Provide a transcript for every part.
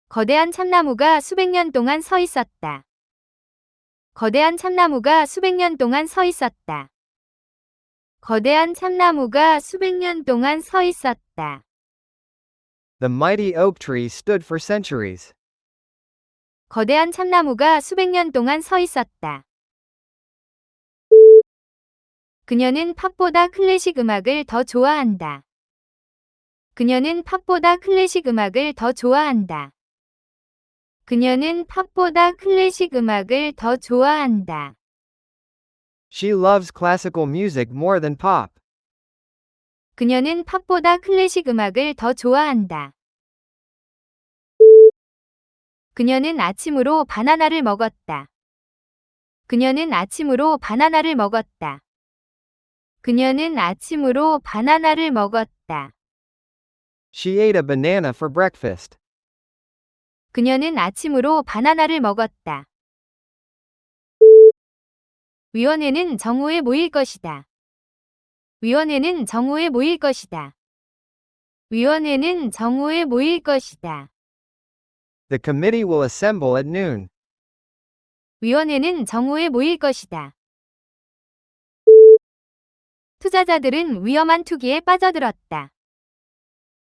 거대한 참나무가 수백 년 동안 서 있었다. 거대한 참나무가 수백 년 동안 서 있었다. 거대한 참나무가 수백 년 동안 서 있었다. The mighty oak tree stood for centuries. 거대한 참나무가 수백 년 동안 서 있었다. 그녀는 팝보다 클래식 음악을 더 좋아한다. 그녀는 팝보다 클래식 음악을 더 좋아한다. 그녀는 팝보다 클래식 음악을 더 좋아한다. She loves classical music more than pop. 그녀는 팝보다 클래식 음악을 더 좋아한다. 그녀는 아침으로 바나나를 먹었다. 그녀는 아침으로 바나나를 먹었다. 그녀는 아침으로 바나나를 먹었다. She ate a banana for breakfast. 그녀는 아침으로 바나나를 먹었다. 위원회는 정오에 모일 것이다. 위원회는 정오에 모일 것이다. 위원회는 정오에 모일 것이다. The committee will assemble at noon. 위원회는 정오에 모일 것이다. 투자자들은 위험한 투기에 빠져들었다.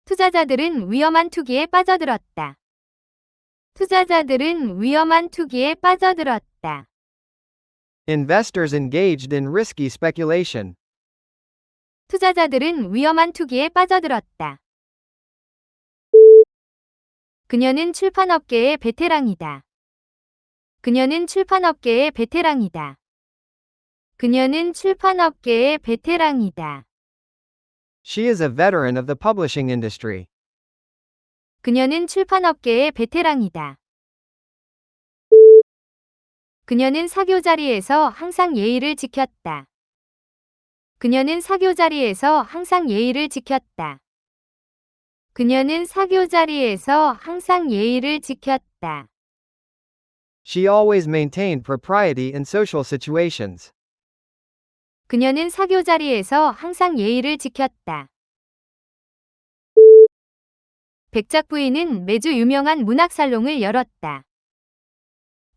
투자자들은 위험한 투기에 빠져들었다. 투자자들은 위험한 투기에 빠져들었다. Investors engaged in risky speculation. 투자자들은 위험한 투기에 빠져들었다. 그녀는 출판업계의 베테랑이다. 그녀는 출판업계의 베테랑이다. 그녀는 출판업계의 베테랑이다. She is a veteran of the publishing industry. 그녀는 출판업계의 베테랑이다. 그녀는 사교 자리에서 항상 예의를 지켰다. 그녀는 사교 자리에서 항상 예의를 지켰다. 그녀는 사교 자리에서 항상 예의를 지켰다. She always maintained propriety in social situations. 그녀는 사교 자리에서 항상 예의를 지켰다. 백작 부인은 매주 유명한 문학살롱을 열었다.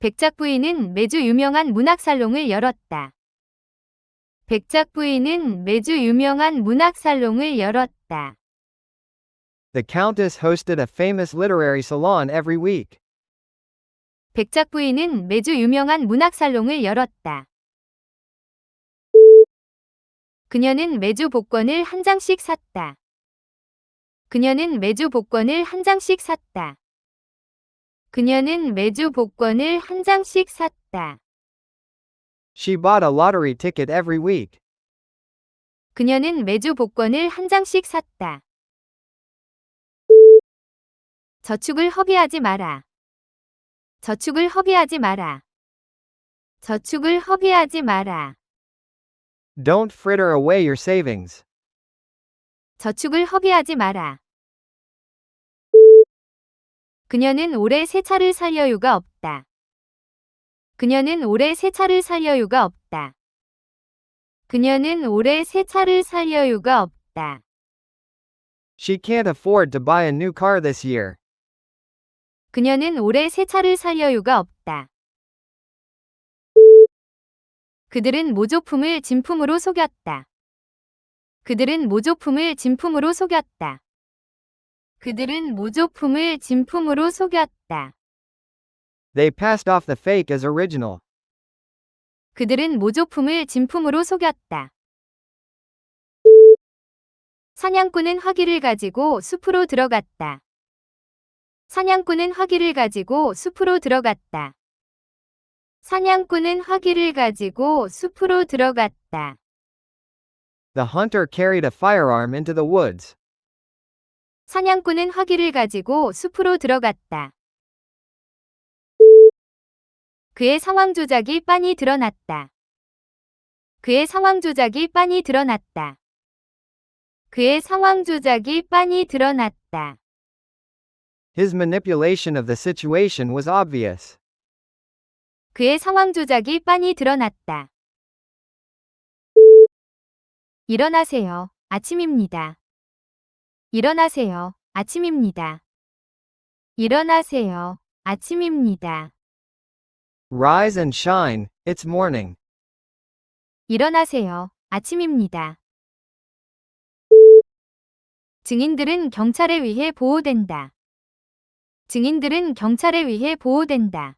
백작 부인은 매주 유명한 문학살롱을 열었다. 백작 부인은 매주 유명한 문학살롱을 열었다. The countess hosted a famous literary salon every week. 백작 부인은 매주 유명한 문학살롱을 열었다. 그녀는 매주 복권을 한 장씩 샀다. 그녀는 매주 복권을 한 장씩 샀다. 그녀는 매주 복권을 한 장씩 샀다. She bought a lottery ticket every week. 그녀는 매주 복권을 한 장씩 샀다. 저축을 허비하지 마라. 저축을 허비하지 마라. 저축을 허비하지 마라. Don't fritter away your savings. 저축을 허비하지 마라. 그녀는 올해 새 차를 살 여유가 없다. 그녀는 올해 새 차를 살 여유가 없다. 그녀는 올해 새 차를 살 여유가 없다. She can't afford to buy a new car this year. 그녀는 올해 새 차를 살 여유가 없다. 그들은 모조품을 진품으로 속였다. 그들은 모조품을 진품으로 속였다. 그들은 모조품을 진품으로 속였다. They passed off the fake as original. 그들은 모조품을 진품으로 속였다. 사냥꾼은 화기를 가지고 숲으로 들어갔다. 사냥꾼은 화기를 가지고 숲으로 들어갔다. 사냥꾼은 화기를 가지고 숲으로 들어갔다. The hunter carried a firearm into the woods. 사냥꾼은 화기를 가지고 숲으로 들어갔다. 그의 상황 조작이 빤히 드러났다. 그의 상황 조작이 빤히 드러났다. 그의 상황 조작이 빤히 드러났다. His manipulation of the situation was obvious. 그의 상황 조작이 빤히 드러났다. 일어나세요. 아침입니다. 일어나세요. 아침입니다. 일어나세요. 아침입니다. Rise and shine, it's morning. 일어나세요. 아침입니다. 증인들은 경찰에 의해 보호된다. 증인들은 경찰에 의해 보호된다.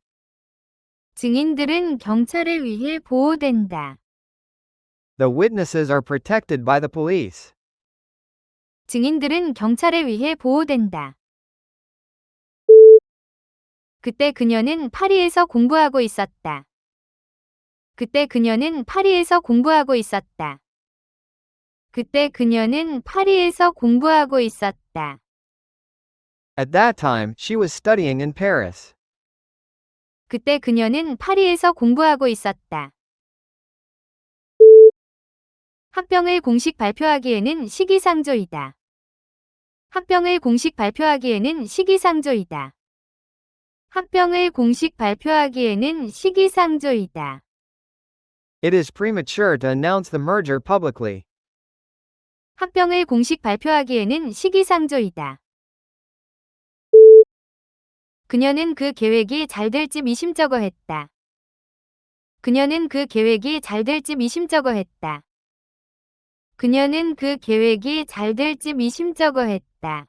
증인들은 경찰에 의해 보호된다. The witnesses are protected by the police. 증인들은 경찰에 의해 보호된다. 그때 그녀는 파리에서 공부하고 있었다. 그때 그녀는 파리에서 공부하고 있었다. 그때 그녀는 파리에서 공부하고 있었다. At that time, she was studying in Paris. 그때 그녀는 파리에서 공부하고 있었다. 합병을 공식 발표하기에는 시기상조이다. 합병을 공식 발표하기에는 시기상조이다. 합병을 공식 발표하기에는 시기상조이다. It is premature to announce the merger publicly. 합병을 공식 발표하기에는 시기상조이다. 그녀는 그 계획이 잘 될지 미심쩍어했다. 그녀는 그 계획이 잘 될지 미심쩍어했다. 그녀는 그 계획이 잘 될지 미심쩍어했다.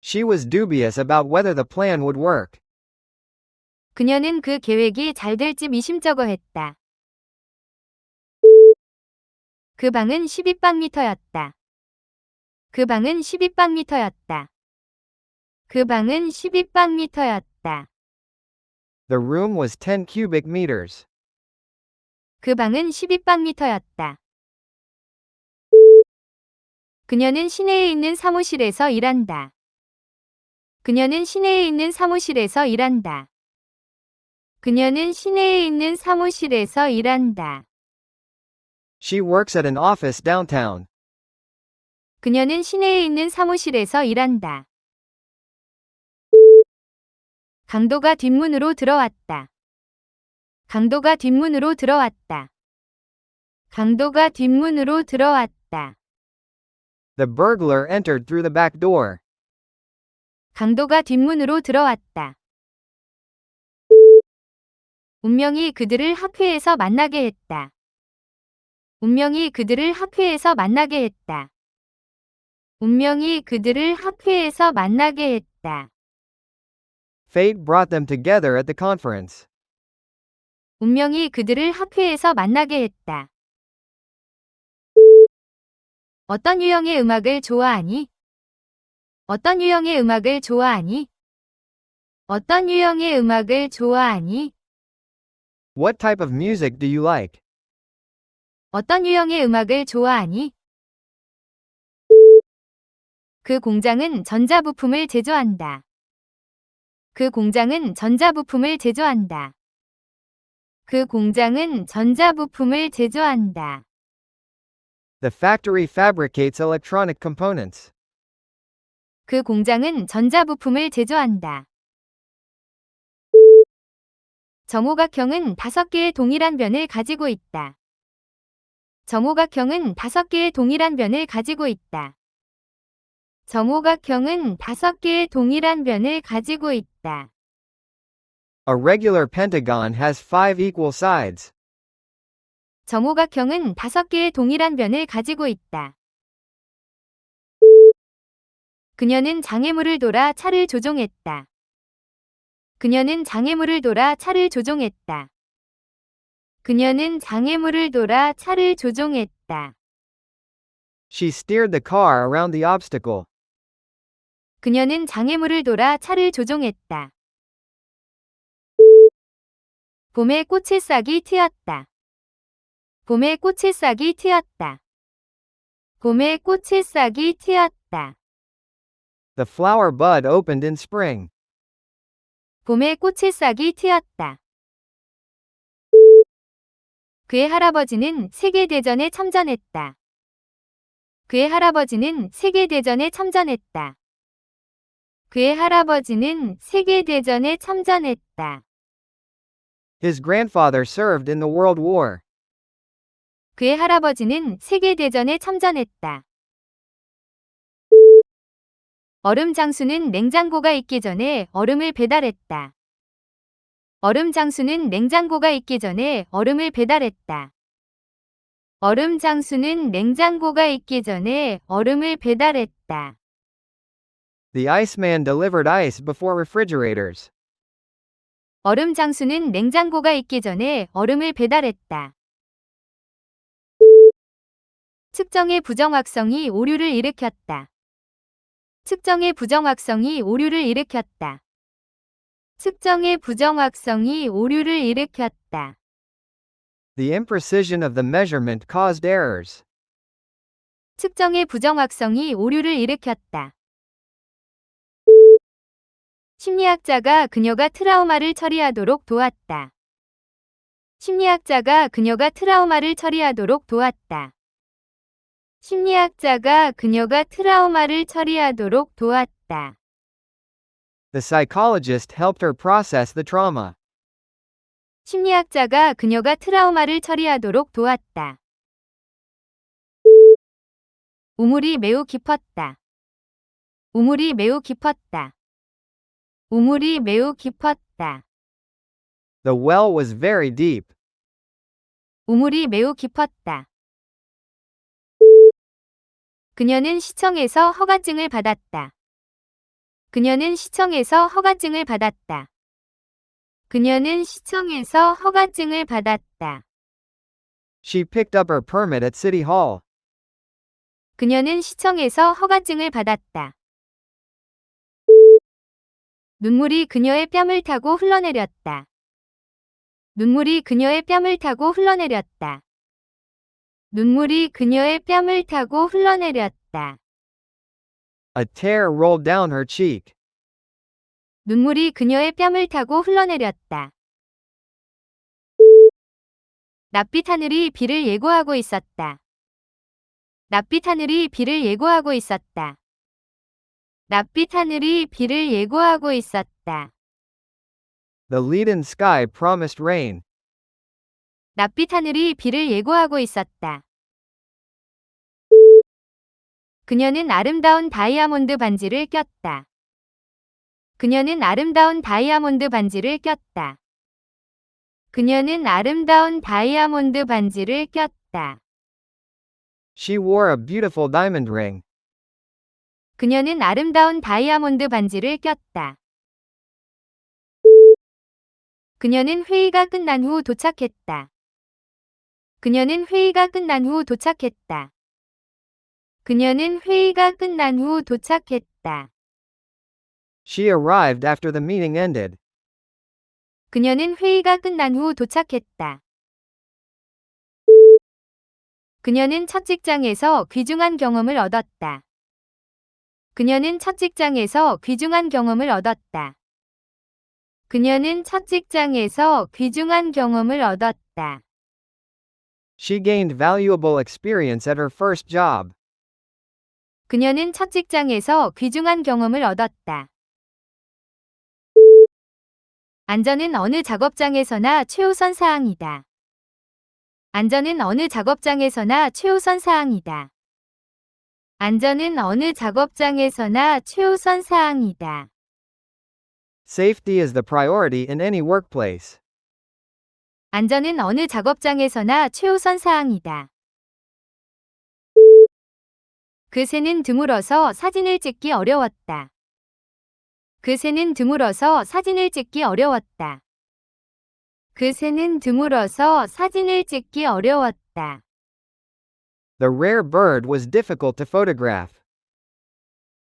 She was dubious about whether the plan would work. 그녀는 그 계획이 잘 될지 미심쩍어했다. 그 방은 12방미터였다. 그 방은 12방미터였다. 그 방은 12방미터였다. The room was 10 cubic meters. 그 방은 12방미터였다. 그녀는 시내에 있는 사무실에서 일한다. 그녀는 시내에 있는 사무실에서 일한다. 그녀는 시내에 있는 사무실에서 일한다. She works at an office downtown. 그녀는 시내에 있는 사무실에서 일한다. 강도가 뒷문으로 들어왔다. 강도가 뒷문으로 들어왔다. 강도가 뒷문으로 들어왔다. The burglar entered through the back door. 강도가 뒷문으로 들어왔다. 운명이 그들을 학회에서 만나게 했다. 운명이 그들을 학회에서 만나게 했다. 운명이 그들을 학회에서 만나게 했다. Fate brought them together at the conference. 운명이 그들을 학회에서 만나게 했다. 어떤 유형의 음악을 좋아하니? 어떤 유형의 음악을 좋아하니? 어떤 유형의 음악을 좋아하니? What type of music do you like? 어떤 유형의 음악을 좋아하니? 그 공장은 전자부품을 제조한다. 그 공장은 전자부품을 제조한다. 그 공장은 전자부품을 제조한다. The factory fabricates electronic components. 그 공장은 전자부품을 제조한다. 정오각형은 5개의 동일한 변을 가지고 있다. 정오각형은 5개의 동일한 변을 가지고 있다. 정오각형은 5개의 동일한 변을 가지고 있다. A regular pentagon has 5 equal sides. 정오각형은 5개의 동일한 변을 가지고 있다. 그녀는 장애물을 돌아 차를 조종했다. 그녀는 장애물을 돌아 차를 조종했다. 그녀는 장애물을 돌아 차를 조종했다. She steered the car around the obstacle. 그녀는 장애물을 돌아 차를 조종했다. 봄에 꽃의 싹이 튀었다. 봄에 꽃의 싹이 튀었다. 봄에 꽃의 싹이 튀었다. The flower bud opened in spring. 봄에 꽃의 싹이 튀었다. 그의 할아버지는 세계대전에 참전했다. 그의 할아버지는 세계대전에 참전했다. 그의 할아버지는 세계대전에 참전했다. His grandfather served in the World War. 그의 할아버지는 세계대전에 참전했다. 얼음 장수는 냉장고가 있기 전에 얼음을 배달했다. 얼음 장수는 냉장고가 있기 전에 얼음을 배달했다. 얼음 장수는 냉장고가 있기 전에 얼음을 배달했다. The iceman delivered ice before refrigerators. 얼음 장수는 냉장고가 있기 전에 얼음을 배달했다. 측정의 부정확성이 오류를 일으켰다. 측정의 부정확성이 오류를 일으켰다. 측정의 부정확성이 오류를 일으켰다. The imprecision of the measurement caused errors. 측정의 부정확성이 오류를 일으켰다. 심리학자가 그녀가 트라우마를 처리하도록 도왔다. 심리학자가 그녀가 트라우마를 처리하도록 도왔다. 심리학자가 그녀가 트라우마를 처리하도록 도왔다. The psychologist helped her process the trauma. 심리학자가 그녀가 트라우마를 처리하도록 도왔다. 우물이 매우 깊었다. 우물이 매우 깊었다. 우물이 매우 깊었다. The well was very deep. 우물이 매우 깊었다. 그녀는 시청에서 허가증을 받았다. 그녀는 시청에서 허가증을 받았다. 그녀는 시청에서 허가증을 받았다. She picked up her permit at City Hall. 그녀는 시청에서 허가증을 받았다. 눈물이 그녀의 뺨을 타고 흘러내렸다. 눈물이 그녀의 뺨을 타고 흘러내렸다. 눈물이 그녀의 뺨을 타고 흘러내렸다. A tear rolled down her cheek. 눈물이 그녀의 뺨을 타고 흘러내렸다. 낯빛 하늘이 비를 예고하고 있었다. 낯빛 하늘이 비를 예고하고 있었다. 낯빛 하늘이 비를 예고하고 있었다. The leaden sky promised rain. 낯빛 하늘이 비를 예고하고 있었다. 그녀는 아름다운 다이아몬드 반지를 꼈다. 그녀는 아름다운 다이아몬드 반지를 꼈다. 그녀는 아름다운 다이아몬드 반지를 꼈다. She wore a beautiful diamond ring. 그녀는 아름다운 다이아몬드 반지를 꼈다. 그녀는 회의가 끝난 후 도착했다. 그녀는 회의가 끝난 후 도착했다. 그녀는 회의가 끝난 후 도착했다. She arrived after the meeting ended. 그녀는 회의가 끝난 후 도착했다. 그녀는 첫 직장에서 귀중한 경험을 얻었다. 그녀는 첫 직장에서 귀중한 경험을 얻었다. 그녀는 첫 직장에서 귀중한 경험을 얻었다. She gained valuable experience at her first job. 그녀는 첫 직장에서 귀중한 경험을 얻었다. 안전은 어느 작업장에서나 최우선 사항이다. 안전은 어느 작업장에서나 최우선 사항이다. 안전은 어느 작업장에서나 최우선 사항이다. Safety is the priority in any workplace. 안전은 어느 작업장에서나 최우선 사항이다. 그 새는 드물어서 사진을 찍기 어려웠다. 그 새는 드물어서 사진을 찍기 어려웠다. 그 새는 드물어서 사진을 찍기 어려웠다. The rare bird was difficult to photograph.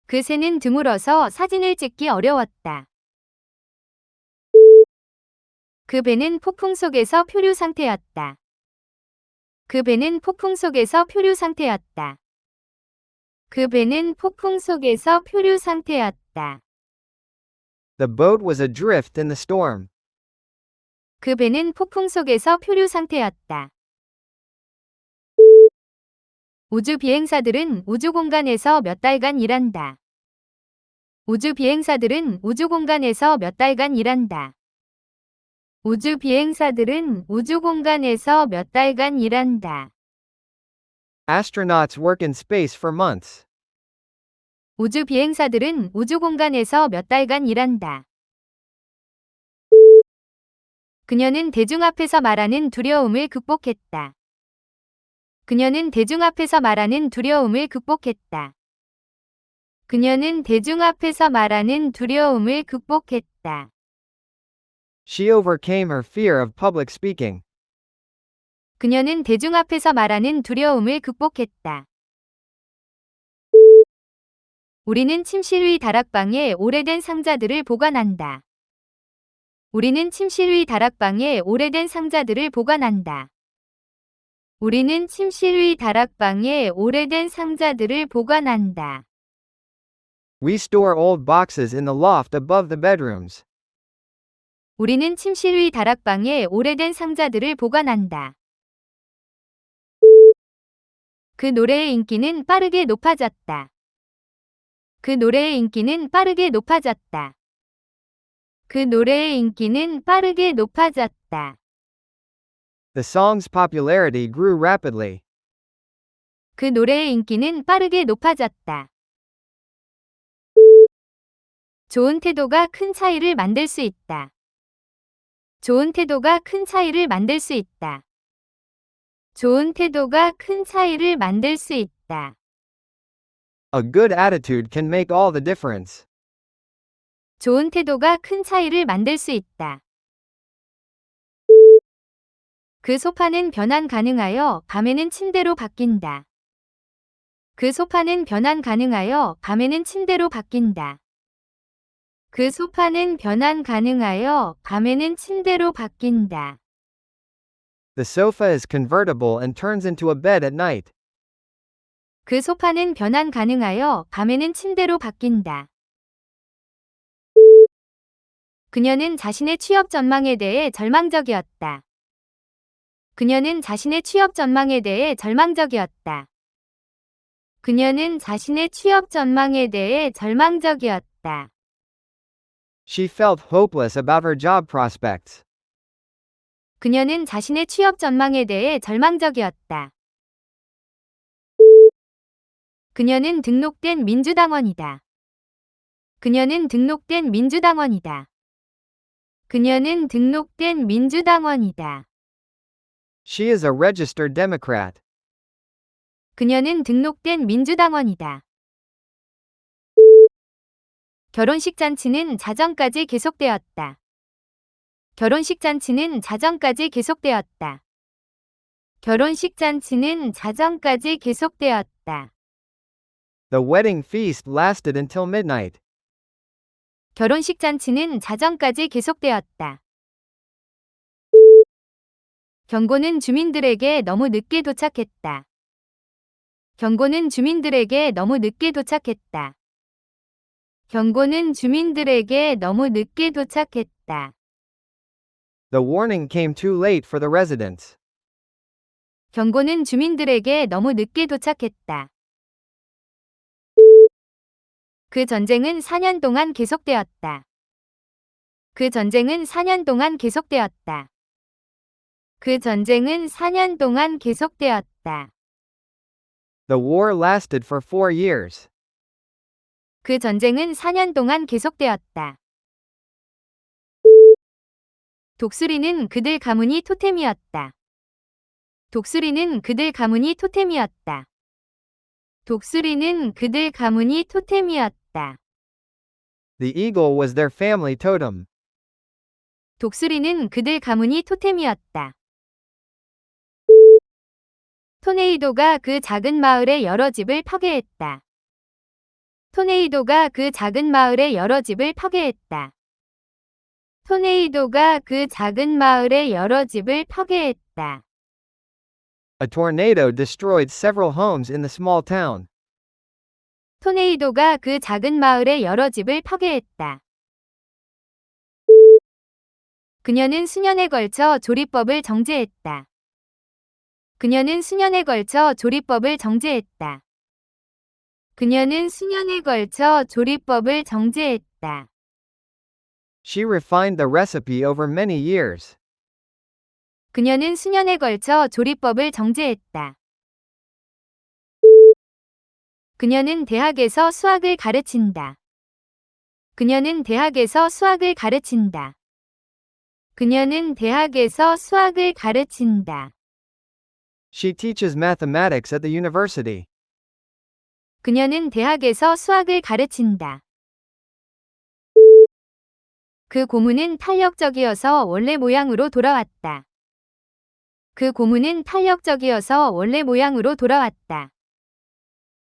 그 새는 드물어서 사진을 찍기 어려웠다. 그 배는 폭풍 속에서 표류 상태였다. 그 배는 폭풍 속에서 표류 상태였다. 그 배는 폭풍 속에서 표류 상태였다. The boat was adrift in the storm. 그 배는 폭풍 속에서 표류 상태였다. 우주 비행사들은 우주 공간에서 몇 달간 일한다. 우주 비행사들은 우주 공간에서 몇 달간 일한다. 우주 비행사들은 우주 공간에서 몇 달간 일한다. Astronauts work in space for months. 우주 비행사들은 우주 공간에서 몇 달간 일한다. 그녀는 대중 앞에서 말하는 두려움을 극복했다. 그녀는 대중 앞에서 말하는 두려움을 극복했다. 그녀는 대중 앞에서 말하는 두려움을 극복했다. She overcame her fear of public speaking. 그녀는 대중 앞에서 말하는 두려움을 극복했다. 우리는 침실 위 다락방에 오래된 상자들을 보관한다. 우리는 침실 위 다락방에 오래된 상자들을 보관한다. 우리는 침실 위 다락방에 오래된 상자들을 보관한다. We store old boxes in the loft above the bedrooms. 우리는 침실 위 다락방에 오래된 상자들을 보관한다. 그 노래의 인기는 빠르게 높아졌다. 그 노래의 인기는 빠르게 높아졌다. 그 노래의 인기는 빠르게 높아졌다. The song's popularity grew rapidly. 그 노래의 인기는 빠르게 높아졌다. 좋은 태도가 큰 차이를 만들 수 있다. 좋은 태도가 큰 차이를 만들 수 있다. 좋은 태도가 큰 차이를 만들 수 있다. A good attitude can make all the difference. 좋은 태도가 큰 차이를 만들 수 있다. 그 소파는 변환 가능하여 밤에는 침대로 바뀐다. 그 소파는 변환 가능하여 밤에는 침대로 바뀐다. 그 소파는 변환 가능하여 밤에는 침대로 바뀐다. The sofa is convertible and turns into a bed at night. 그 소파는 변환 가능하여 밤에는 침대로 바뀐다. 그녀는 자신의 취업 전망에 대해 절망적이었다. 그녀는 자신의 취업 전망에 대해 절망적이었다. 그녀는 자신의 취업 전망에 대해 절망적이었다. She felt hopeless about her job prospects. 그녀는 자신의 취업 전망에 대해 절망적이었다. 그녀는 등록된 민주당원이다. 그녀는 등록된 민주당원이다. 그녀는 등록된 민주당원이다. She is a registered Democrat. 그녀는 등록된 민주당원이다. 결혼식 잔치는 자정까지 계속되었다. 결혼식 잔치는 자정까지 계속되었다. 결혼식 잔치는 자정까지 계속되었다. The wedding feast lasted until midnight. 결혼식 잔치는 자정까지 계속되었다. 경고는 주민들에게 너무 늦게 도착했다. 경고는 주민들에게 너무 늦게 도착했다. 경고는 주민들에게 너무 늦게 도착했다. The warning came too late for the residents. 경고는 주민들에게 너무 늦게 도착했다. 그 전쟁은 4년 동안 계속되었다. 그 전쟁은 4년 동안 계속되었다. 그 전쟁은 4년 동안 계속되었다. The war lasted for 4 years. 그 전쟁은 4년 동안 계속되었다. 독수리는 그들 가문이 토템이었다. 독수리는 그들 가문이 토템이었다. 독수리는 그들 가문이 토템이었다. The eagle was their family totem. 독수리는 그들 가문이 토템이었다. 토네이도가 그 작은 마을의 여러 집을 파괴했다. 토네이도가 그 작은 마을의 여러 집을 파괴했다. 토네이도가 그 작은 마을의 여러 집을 파괴했다. A tornado destroyed several homes in the small town. 토네이도가 그 작은 마을의 여러 집을 파괴했다. 그녀는 수년에 걸쳐 조리법을 정제했다. 그녀는 수년에 걸쳐 조리법을 정제했다. 그녀는 수년에 걸쳐 조리법을 정제했다. She refined the recipe over many years. 그녀는 수년에 걸쳐 조리법을 정제했다. 그녀는 대학에서 수학을 가르친다. 그녀는 대학에서 수학을 가르친다. 그녀는 대학에서 수학을 가르친다. She teaches mathematics at the university. 그녀는 대학에서 수학을 가르친다. 그 고문은 탄력적이어서 원래 모양으로 돌아왔다. 그 고문은 탄력적이어서 원래 모양으로 돌아왔다.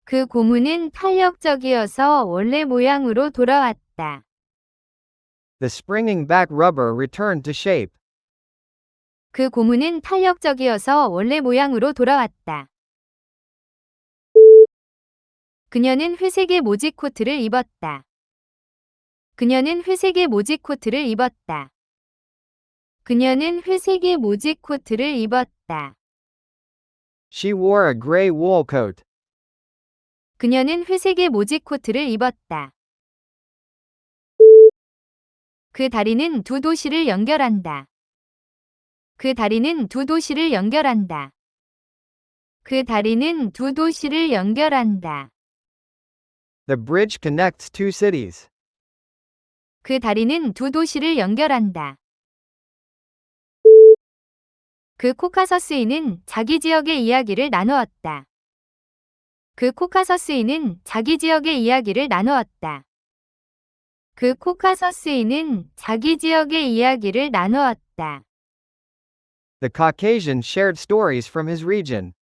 그 고문은 탄력적이어서 원래 모양으로 돌아왔다. The springing back rubber returned to shape. 그 고문은 탄력적이어서 원래 모양으로 돌아왔다. 그녀는 회색의 모직 코트를 입었다. 그녀는 회색의 모직 코트를 입었다. 그녀는 회색의 모직 코트를 입었다. She wore a gray wool coat. 그녀는 회색의 모직 코트를 입었다. 그 다리는 두 도시를 연결한다. 그 다리는 두 도시를 연결한다. 그 다리는 두 도시를 연결한다. The bridge connects two cities. 그 다리는 두 도시를 연결한다. 그 코카서스인은 자기 지역의 이야기를 나누었다. 그 코카서스인은 자기 지역의 이야기를 나누었다. 그 코카서스인은 자기 지역의 이야기를 나누었다. The Caucasian shared stories from his region.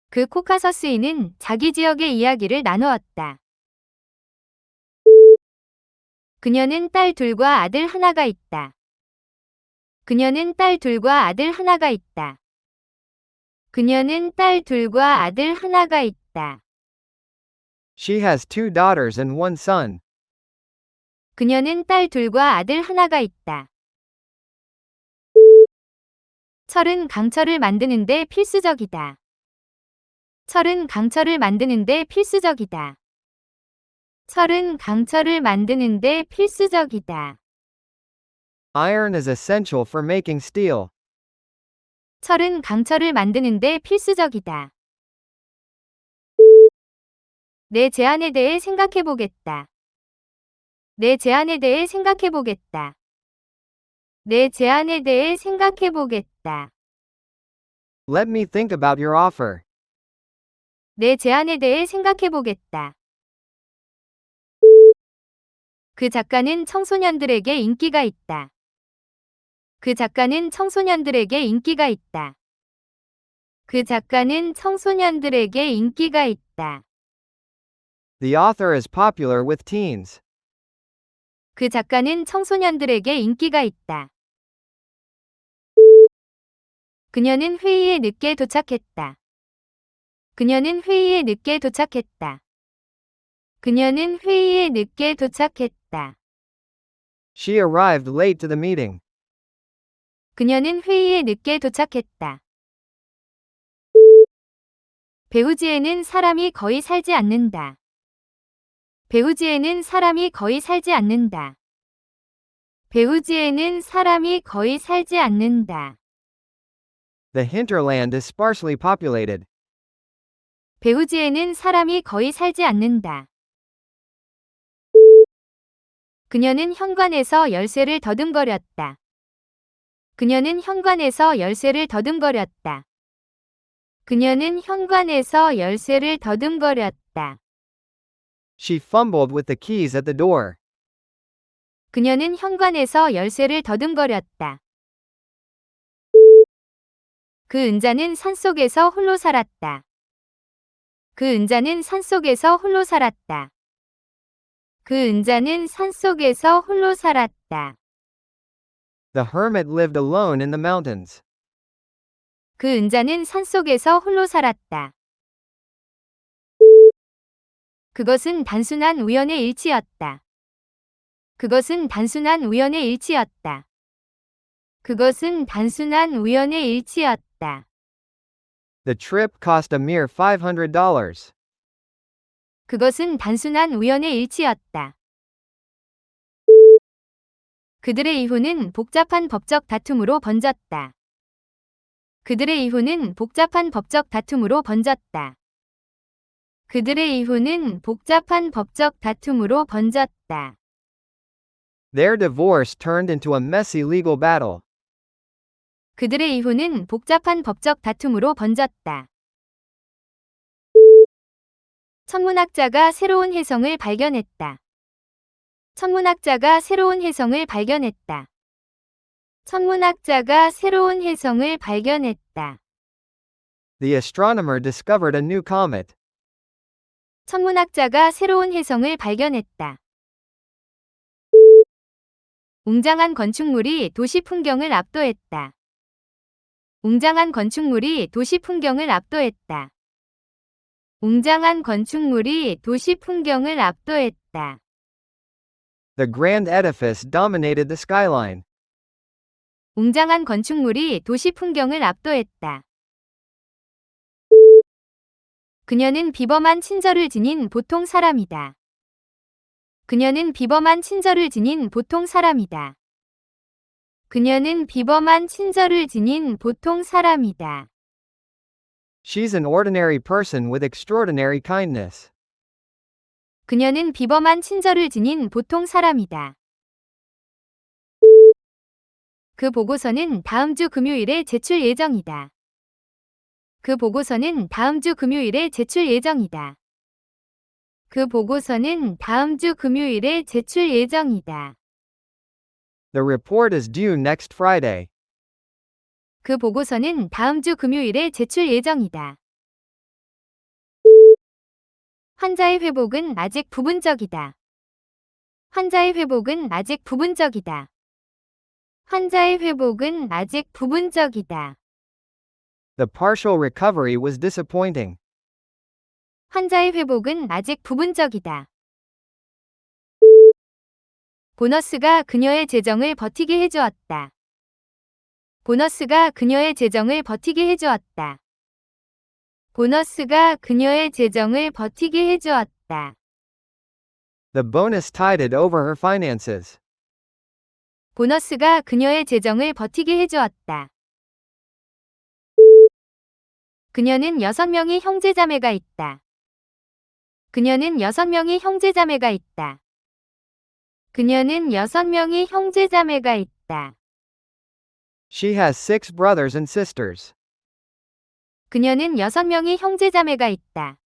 그 코카서스인은 자기 지역의 이야기를 나누었다. 그녀는 딸 둘과 아들 하나가 있다. 그녀는 딸 둘과 아들 하나가 있다. 그녀는 딸 둘과 아들 하나가 있다. She has two daughters and one son. 그녀는 딸 둘과 아들 하나가 있다. 철은 강철을 만드는데 필수적이다. 철은 강철을 만드는데 필수적이다. 철은 강철을 만드는데 필수적이다. Iron is essential for making steel. 철은 강철을 만드는데 필수적이다. 내 제안에 대해 생각해보겠다. 내 제안에 대해 생각해보겠다. 내 제안에 대해 생각해보겠다. Let me think about your offer. 내 제안에 대해 생각해보겠다. 그 작가는 청소년들에게 인기가 있다. 그 작가는 청소년들에게 인기가 있다. 그 작가는 청소년들에게 인기가 있다. The author is popular with teens. 그 작가는 청소년들에게 인기가 있다. 그녀는 회의에 늦게 도착했다. 그녀는 회의에 늦게 도착했다. 그녀는 회의에 늦게 도착했다. She arrived late to the meeting. 그녀는 회의에 늦게 도착했다. 배우지에는 사람이 거의 살지 않는다. 배우지에는 사람이 거의 살지 않는다. 배우지에는 사람이 거의 살지 않는다. The hinterland is sparsely populated. 배우지에는 사람이 거의 살지 않는다. 그녀는 현관에서 열쇠를 더듬거렸다. 그녀는 현관에서 열쇠를 더듬거렸다. 그녀는 현관에서 열쇠를 더듬거렸다. She fumbled with the keys at the door. 그녀는 현관에서 열쇠를 더듬거렸다. 그 은자는 산속에서 홀로 살았다. 그 은자는 산속에서 홀로 살았다. 그 은자는 산속에서 홀로 살았다. The hermit lived alone in the mountains. 그 은자는 산속에서 홀로 살았다. 그것은 단순한 우연의 일치였다. 그것은 단순한 우연의 일치였다. 그것은 단순한 우연의 일치였다. The trip cost a mere $500. 그것은 단순한 우연의 일치였다. 그들의 이혼은 복잡한 법적 다툼으로 번졌다. 그들의 이혼은 복잡한 법적 다툼으로 번졌다. 그들의 이혼은 복잡한 법적 다툼으로 번졌다. Their divorce turned into a messy legal battle. 그들의 이혼은 복잡한 법적 다툼으로 번졌다. 천문학자가 새로운 혜성을 발견했다. 천문학자가 새로운 혜성을 발견했다. 천문학자가 새로운 혜성을 발견했다. The astronomer discovered a new comet. 천문학자가 새로운 혜성을 발견했다. 웅장한 건축물이 도시 풍경을 압도했다. 웅장한 건축물이 도시 풍경을 압도했다. 웅장한 건축물이 도시 풍경을 압도했다. The grand edifice dominated the skyline. 웅장한 건축물이 도시 풍경을 압도했다. 그녀는 비범한 친절을 지닌 보통 사람이다. 그녀는 비범한 친절을 지닌 보통 사람이다. 그녀는 비범한 친절을 지닌 보통 사람이다. She's an ordinary person with extraordinary kindness. 그녀는 비범한 친절을 지닌 보통 사람이다. 그 보고서는 다음 주 금요일에 제출 예정이다. 그 보고서는 다음 주 금요일에 제출 예정이다. 그 보고서는 다음 주 금요일에 제출 예정이다. The report is due next Friday. 그 보고서는 다음 주 금요일에 제출 예정이다. 환자의 회복은 아직 부분적이다. 환자의 회복은 아직 부분적이다. 환자의 회복은 아직 부분적이다. The partial recovery was disappointing. 환자의 회복은 아직 부분적이다. 보너스가 그녀의 재정을 버티게 해주었다. 보너스가 그녀의 재정을 버티게 해주었다. 보너스가 그녀의 재정을 버티게 해주었다. The bonus tided over her finances. 보너스가 그녀의 재정을 버티게 해주었다. 그녀는 6명의 형제자매가 있다. 그녀는 6명의 형제자매가 있다. 그녀는 6명의 형제자매가 있다. She has 6 brothers and sisters. 그녀는 6명의 형제자매가 있다.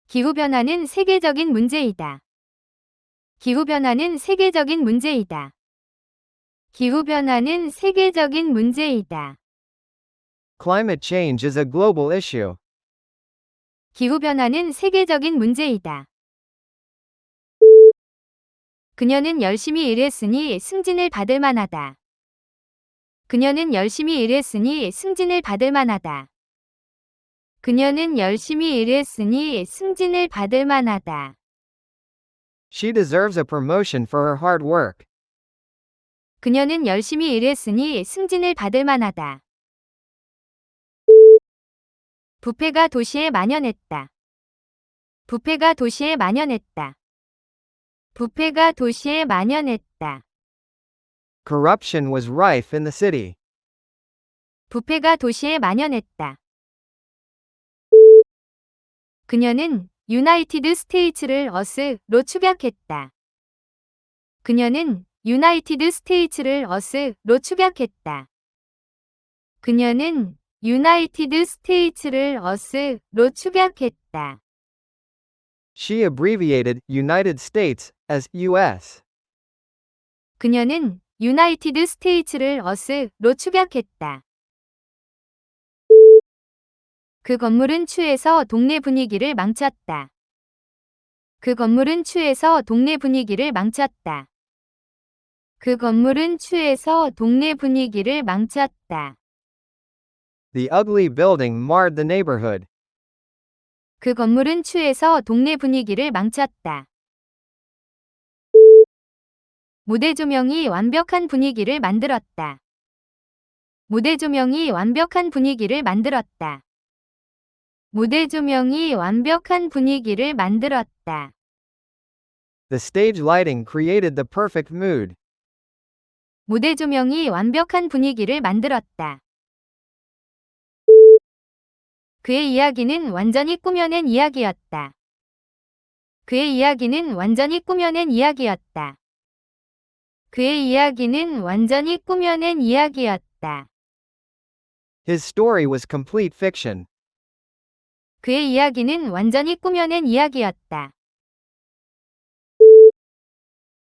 기후변화는 세계적인 문제이다. 기후변화는 세계적인 문제이다. 기후변화는 세계적인 문제이다. Climate change is a global issue. 기후변화는 세계적인 문제이다. 그녀는 열심히 일했으니 승진을 받을 만하다. 그녀는 열심히 일했으니 승진을 받을 만하다. 그녀는 열심히 일했으니 승진을 받을 만하다. She deserves a promotion for her hard work. 그녀는 열심히 일했으니 승진을 받을 만하다. 부패가 도시에 만연했다. 부패가 도시에 만연했다. 부패가 도시에 만연했다. Corruption was rife in the city. 부패가 도시에 만연했다. 그녀는 유나이티드 스테이츠를 어스로 축약했다. 그녀는 유나이티드 스테이츠를 어스로 축약했다. 그녀는 유나이티드 스테이츠를 어스로 축약했다. She abbreviated United States as US. 그녀는 유나이티드 스테이츠를 어스로 축약했다. 그 건물은 추해서 동네 분위기를 망쳤다. 그 건물은 추해서 동네 분위기를 망쳤다. 그 건물은 추해서 동네 분위기를 망쳤다. The ugly building marred the neighborhood. 그 건물은 추해서 동네 분위기를 망쳤다. 무대 조명이 완벽한 분위기를 만들었다. 무대 조명이 완벽한 분위기를 만들었다. 무대 조명이 완벽한 분위기를 만들었다. The stage lighting created the perfect mood. 무대 조명이 완벽한 분위기를 만들었다. 그의 이야기는 완전히 꾸며낸 이야기였다. 그의 이야기는 완전히 꾸며낸 이야기였다. 그의 이야기는 완전히 꾸며낸 이야기였다. His story was complete fiction. 그의 이야기는 완전히 꾸며낸 이야기였다.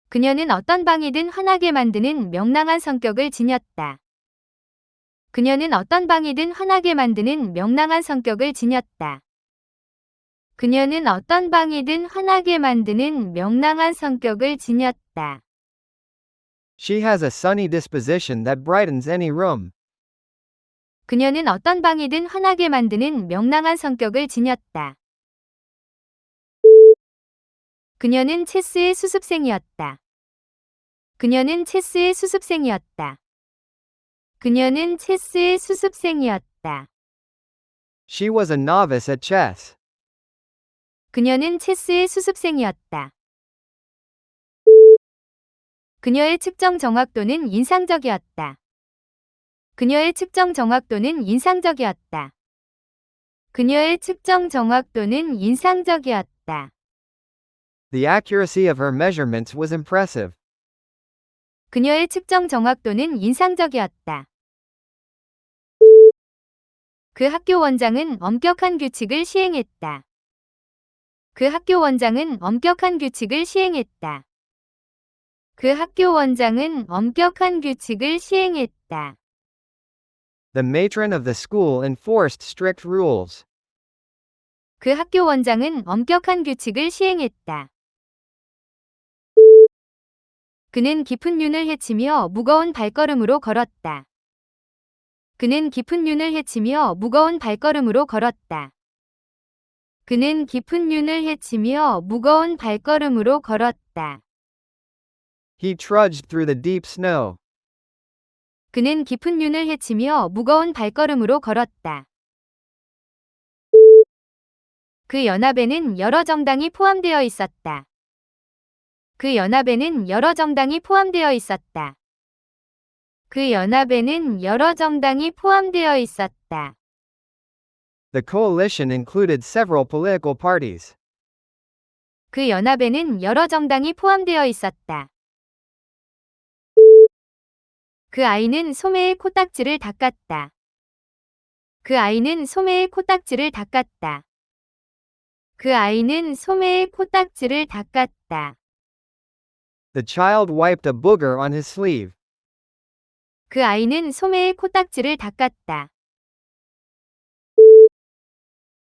그녀는 어떤 방이든 환하게 만드는 명랑한 성격을 지녔다. 그녀는 어떤 방이든 환하게 만드는 명랑한 성격을 지녔다. 그녀는 어떤 방이든 환하게 만드는 명랑한 성격을 지녔다. She has a sunny disposition that brightens any room. 그녀는 어떤 방이든 환하게 만드는 명랑한 성격을 지녔다. 그녀는 체스의 수습생이었다. 그녀는 체스의 수습생이었다. 그녀는 체스의 수습생이었다. She was a novice at chess. 그녀는 체스의 수습생이었다. 그녀의 측정 정확도는 인상적이었다. 그녀의 측정 정확도는 인상적이었다. 그녀의 측정 정확도는 인상적이었다. The accuracy of her measurements was impressive. 그녀의 측정 정확도는 인상적이었다. 그 학교 원장은 엄격한 규칙을 시행했다. 그 학교 원장은 엄격한 규칙을 시행했다. 그 학교 원장은 엄격한 규칙을 시행했다. The matron of the school enforced strict rules. 그 학교 원장은 엄격한 규칙을 시행했다. 그는 깊은 윤을 헤치며 무거운 발걸음으로 걸었다. 그는 깊은 윤을 헤치며 무거운 발걸음으로 걸었다. 그는 깊은 윤을 헤치며 무거운 발걸음으로 걸었다. He trudged through the deep snow. 그는 깊은 윤을 헤치며 무거운 발걸음으로 걸었다. 그 연합에는 여러 정당이 포함되어 있었다. 그 연합에는 여러 정당이 포함되어 있었다. 그 연합에는 여러 정당이 포함되어 있었다. The coalition included several political parties. 그 연합에는 여러 정당이 포함되어 있었다. 그 아이는 소매의 코딱지를 닦았다. 그 아이는 소매의 코딱지를 닦았다. 그 아이는 소매의 코딱지를 닦았다. The child wiped a booger on his sleeve. 그 아이는 소매의 코딱지를 닦았다.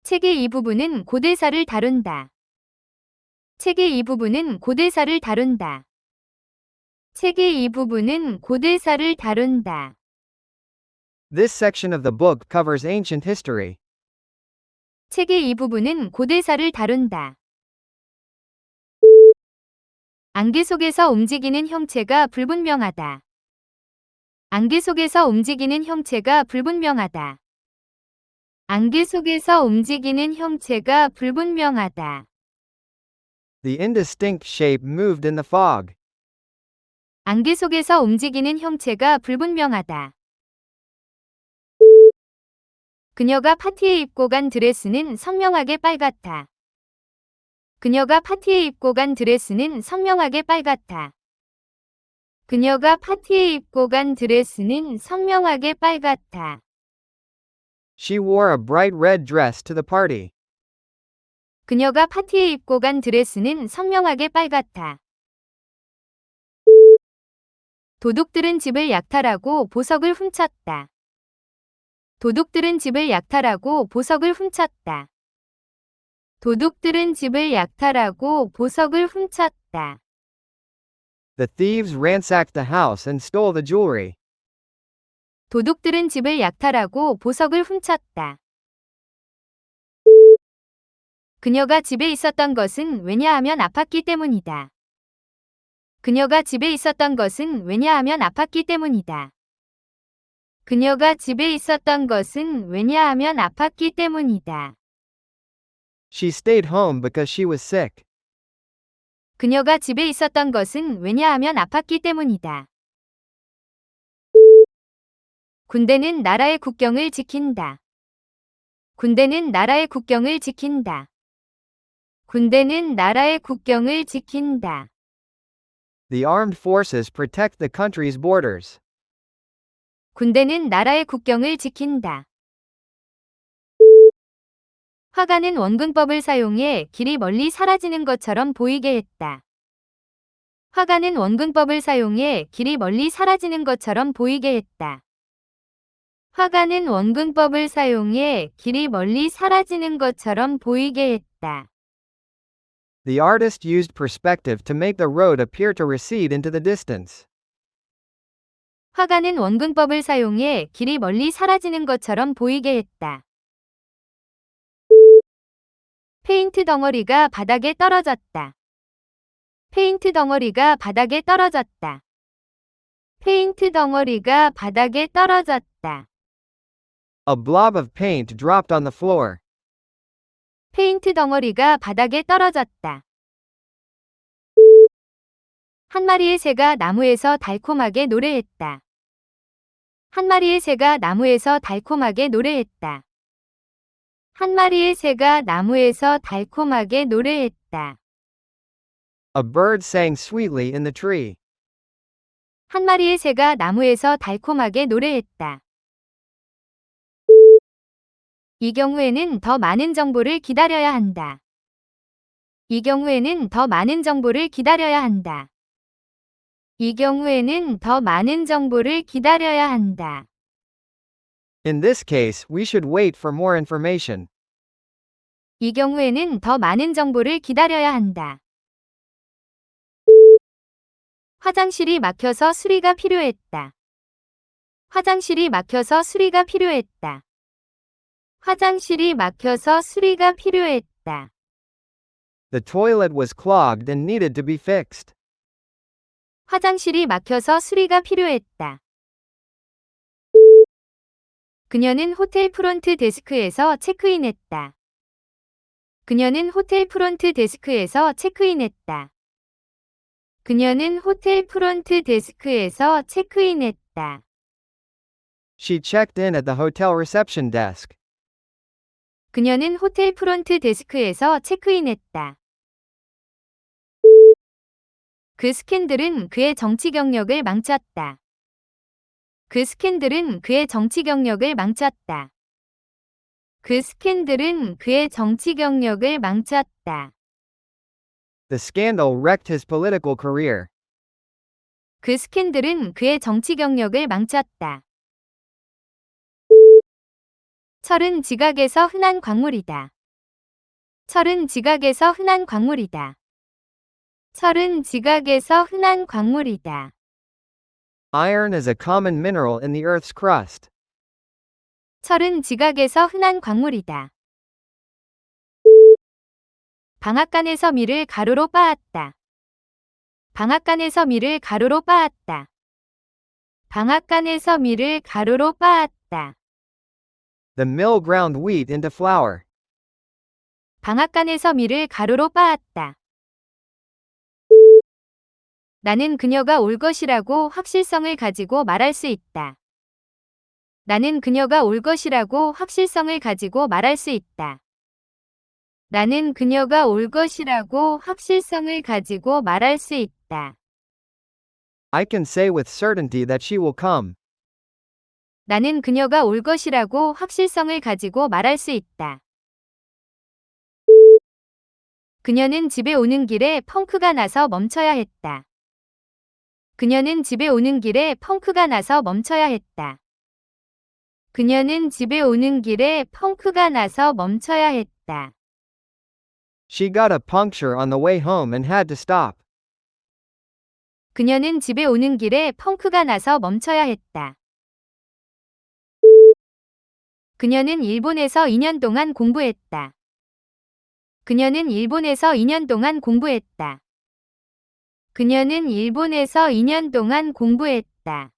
책의 이 부분은 고대사를 다룬다. 책의 이 부분은 고대사를 다룬다. 책의 이 부분은 고대사를 다룬다. This section of the book covers ancient history. 책의 이 부분은 고대사를 다룬다. 안개 속에서 움직이는 형체가 불분명하다. 안개 속에서 움직이는 형체가 불분명하다. 안개 속에서 움직이는 형체가 불분명하다. The indistinct shape moved in the fog. 안개 속에서 움직이는 형체가 불분명하다. 그녀가 파티에 입고 간 드레스는 선명하게 빨갛다. 그녀가 파티에 입고 간 드레스는 선명하게 빨갛다. 그녀가 파티에 입고 간 드레스는 선명하게 빨갛다. She wore a bright red dress to the party. 그녀가 파티에 입고 간 드레스는 선명하게 빨갛다. 도둑들은 집을 약탈하고 보석을 훔쳤다. 도둑들은 집을 약탈하고 보석을 훔쳤다. 도둑들은 집을 약탈하고 보석을 훔쳤다. The thieves ransacked the house and stole the jewelry. 도둑들은 집을 약탈하고 보석을 훔쳤다. 그녀가 집에 있었던 것은 왜냐하면 아팠기 때문이다. 그녀가 집에 있었던 것은 왜냐하면 아팠기 때문이다. 그녀가 집에 있었던 것은 왜냐하면 아팠기 때문이다. She stayed home because she was sick. 그녀가 집에 있었던 것은 왜냐하면 아팠기 때문이다. 군대는 나라의 국경을 지킨다. 군대는 나라의 국경을 지킨다. 군대는 나라의 국경을 지킨다. The armed forces protect the country's borders. 군대는 나라의 국경을 지킨다. 화가는 원근법을 사용해 길이 멀리 사라지는 것처럼 보이게 했다. 화가는 원근법을 사용해 길이 멀리 사라지는 것처럼 보이게 했다. 화가는 원근법을 사용해 길이 멀리 사라지는 것처럼 보이게 했다. The artist used perspective to make the road appear to recede into the distance. 화가는 원근법을 사용해 길이 멀리 사라지는 것처럼 보이게 했다. 페인트 덩어리가 바닥에 떨어졌다. 페인트 덩어리가 바닥에 떨어졌다. 페인트 덩어리가 바닥에 떨어졌다. A blob of paint dropped on the floor. 페인트 덩어리가 바닥에 떨어졌다. 한 마리의 새가 나무에서 달콤하게 노래했다. 한 마리의 새가 나무에서 달콤하게 노래했다. 한 마리의 새가 나무에서 달콤하게 노래했다. A bird sang sweetly in the tree. 한 마리의 새가 나무에서 달콤하게 노래했다. 이 경우에는 더 많은 정보를 기다려야 한다. 이 경우에는 더 많은 정보를 기다려야 한다. 이 경우에는 더 많은 정보를 기다려야 한다. In this case, we should wait for more information. 이 경우에는 더 많은 정보를 기다려야 한다. 화장실이 막혀서 수리가 필요했다. 화장실이 막혀서 수리가 필요했다. 화장실이 막혀서 수리가 필요했다. The toilet was clogged and needed to be fixed. 화장실이 막혀서 수리가 필요했다. 그녀는 호텔 프론트 데스크에서 체크인했다. 그녀는 호텔 프론트 데스크에서 체크인했다. 그녀는 호텔 프론트 데스크에서 체크인했다. She checked in at the hotel reception desk. 그녀는 호텔 프론트 데스크에서 체크인했다. 그 스캔들은 그의 정치 경력을 망쳤다. 그 스캔들은 그의 정치 경력을 망쳤다. 그 스캔들은 그의 정치 경력을 망쳤다. The scandal wrecked his political career. 그 스캔들은 그의 정치 경력을 망쳤다. 철은 지각에서 흔한 광물이다. 철은 지각에서 흔한 광물이다. 철은 지각에서 흔한 광물이다. Iron is a common mineral in the Earth's crust. 철은 지각에서 흔한 광물이다. 방앗간에서 밀을 가루로 빻았다. 방앗간에서 밀을 가루로 빻았다. 방앗간에서 밀을 가루로 빻았다. The mill ground wheat into flour. 방앗간에서 밀을 가루로 빻았다. 나는 그녀가 올 것이라고 확실성을 가지고 말할 수 있다. 나는 그녀가 올 것이라고 확실성을 가지고 말할 수 있다. 나는 그녀가 올 것이라고 확실성을 가지고 말할 수 있다. I can say with certainty that she will come. 나는 그녀가 올 것이라고 확실성을 가지고 말할 수 있다. 그녀는 집에 오는 길에 펑크가 나서 멈춰야 했다. 그녀는 집에 오는 길에 펑크가 나서 멈춰야 했다. 그녀는 집에 오는 길에 펑크가 나서 멈춰야 했다. She got a puncture on the way home and had to stop. 그녀는 집에 오는 길에 펑크가 나서 멈춰야 했다. 그녀는 일본에서 2년 동안 공부했다. 그녀는 일본에서 2년 동안 공부했다. 그녀는 일본에서 2년 동안 공부했다.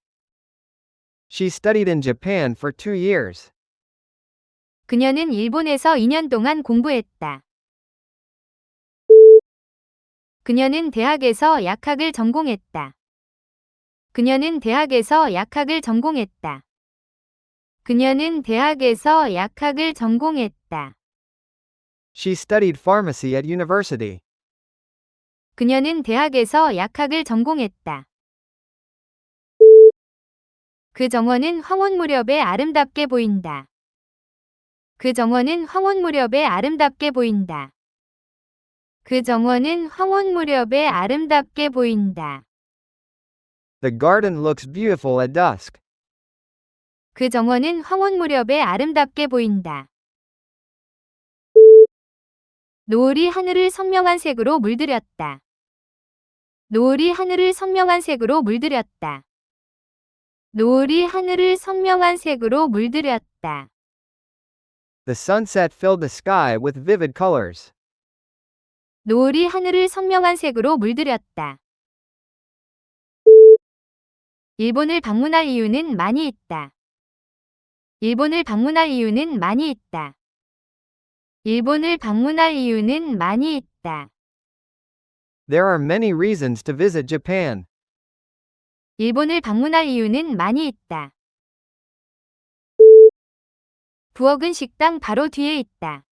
She studied in Japan for 2 years. 그녀는 일본에서 2년 동안 공부했다. 그녀는 대학에서 약학을 전공했다. 그녀는 대학에서 약학을 전공했다. 그녀는 대학에서 약학을 전공했다. She studied pharmacy at university. 그녀는 대학에서 약학을 전공했다. 그 정원은 황혼 무렵에 아름답게 보인다. 그 정원은 황혼 무렵에 아름답게 보인다. 그 정원은 황혼 무렵에 아름답게 보인다. The garden looks beautiful at dusk. 그 정원은 황혼 무렵에 아름답게 보인다. 노을이 하늘을 선명한 색으로 물들였다. 노을이 하늘을 선명한 색으로 물들였다. 노을이 하늘을 선명한 색으로 물들였다. The sunset filled the sky with vivid colors. 노을이 하늘을 선명한 색으로 물들였다. 일본을 방문할 이유는 많이 있다. 일본을 방문할 이유는 많이 있다. 일본을 방문할 이유는 많이 있다. There are many reasons to visit Japan. 일본을 방문할 이유는 많이 있다. 부엌은 식당 바로 뒤에 있다.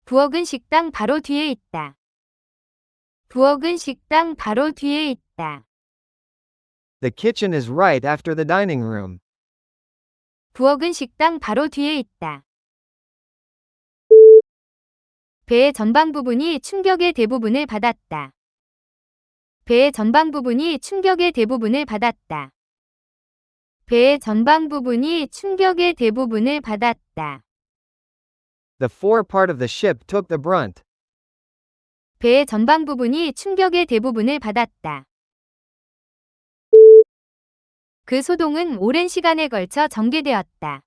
부엌은 식당 바로 뒤에 있다. 부엌은 식당 바로 뒤에 있다. The kitchen is right after the dining room. 부엌은 식당 바로 뒤에 있다. 배의 전방 부분이 충격의 대부분을 받았다. 배의 전방 부분이 충격의 대부분을 받았다. 배의 전방 부분이 충격의 대부분을 받았다. The fore part of the ship took the brunt. 배의 전방 부분이 충격의 대부분을 받았다. 그 소동은 오랜 시간에 걸쳐 전개되었다.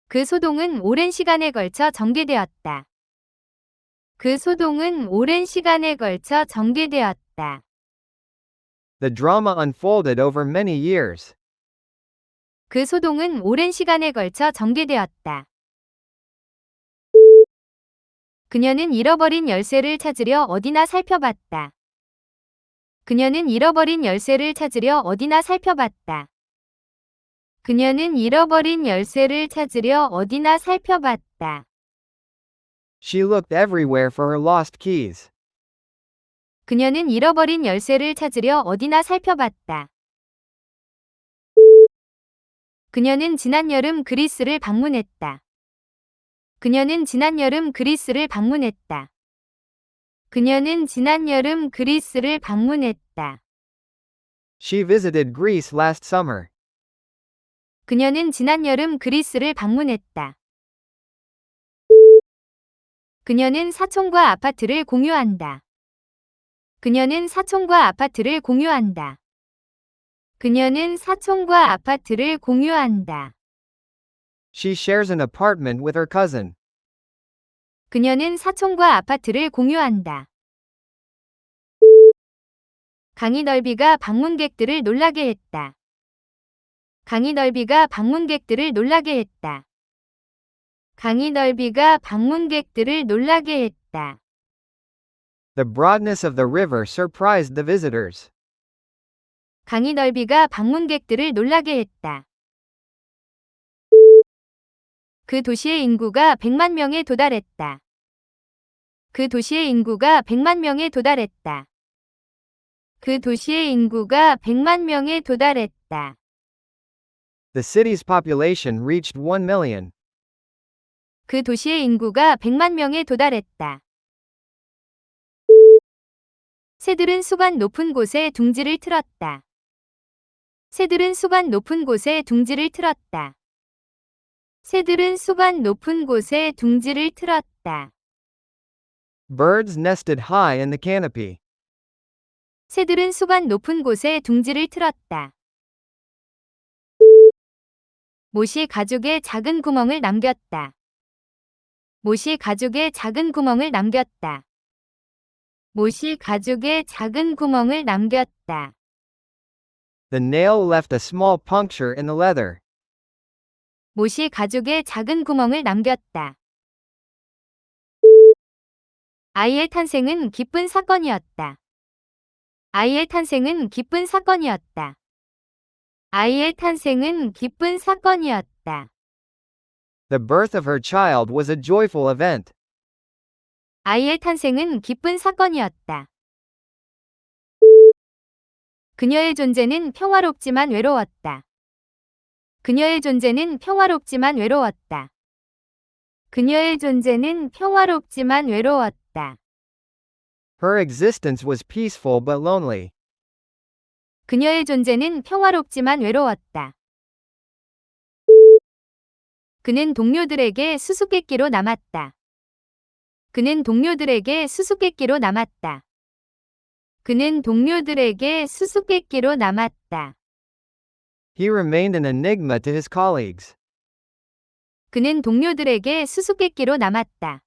그 소동은 오랜 시간에 걸쳐 전개되었다. 그 소동은 오랜 시간에 걸쳐 전개되었다. The drama unfolded over many years. 그 소동은 오랜 시간에 걸쳐 전개되었다. 그녀는 잃어버린 열쇠를 찾으려 어디나 살펴봤다. 그녀는 잃어버린 열쇠를 찾으려 어디나 살펴봤다. 그녀는 잃어버린 열쇠를 찾으려 어디나 살펴봤다. She looked everywhere for her lost keys. 그녀는 잃어버린 열쇠를 찾으려 어디나 살펴봤다. 그녀는 지난 여름 그리스를 방문했다. 그녀는 지난 여름 그리스를 방문했다. 그녀는 지난 여름 그리스를 방문했다. She visited Greece last summer. 그녀는 지난 여름 그리스를 방문했다. 그녀는 사촌과 아파트를 공유한다. 그녀는 사촌과 아파트를 공유한다. 그녀는 사촌과 아파트를 공유한다. She shares an apartment with her cousin. 그녀는 사촌과 아파트를 공유한다. 강의 넓이가 방문객들을 놀라게 했다. 강의 넓이가 방문객들을 놀라게 했다. 강의 넓이가 방문객들을 놀라게 했다. The broadness of the river surprised the visitors. 강의 넓이가 방문객들을 놀라게 했다. 그 도시의 인구가 100만 명에 도달했다. 그 도시의 인구가 100만 명에 도달했다. 그 도시의 인구가 100만 명에 도달했다. The city's population reached 1 million. 그 도시의 인구가 100만 명에 도달했다. 새들은 수간 높은 곳에 둥지를 틀었다. 새들은 수간 높은 곳에 둥지를 틀었다. 새들은 수간 높은 곳에 둥지를 틀었다. Birds nested high in the canopy. 새들은 수간 높은 곳에 둥지를 틀었다. 못이 가죽에 작은 구멍을 남겼다. 못이 가죽에 작은 구멍을 남겼다. 못이 가죽에 작은 구멍을 남겼다. The nail left a small puncture in the leather. 못이 가죽에 작은 구멍을 남겼다. 아이의 탄생은 기쁜 사건이었다. 아이의 탄생은 기쁜 사건이었다. 아이의 탄생은 기쁜 사건이었다. The birth of her child was a joyful event. 아이의 탄생은 기쁜 사건이었다. 그녀의 존재는 평화롭지만 외로웠다. 그녀의 존재는 평화롭지만 외로웠다. 그녀의 존재는 평화롭지만 외로웠다. Her existence was peaceful but lonely. 그녀의 존재는 평화롭지만 외로웠다. 그는 동료들에게 수수께끼로 남았다. 그는 동료들에게 수수께끼로 남았다. 그는 동료들에게 수수께끼로 남았다. He remained an enigma to his colleagues. 그는 동료들에게 수수께끼로 남았다.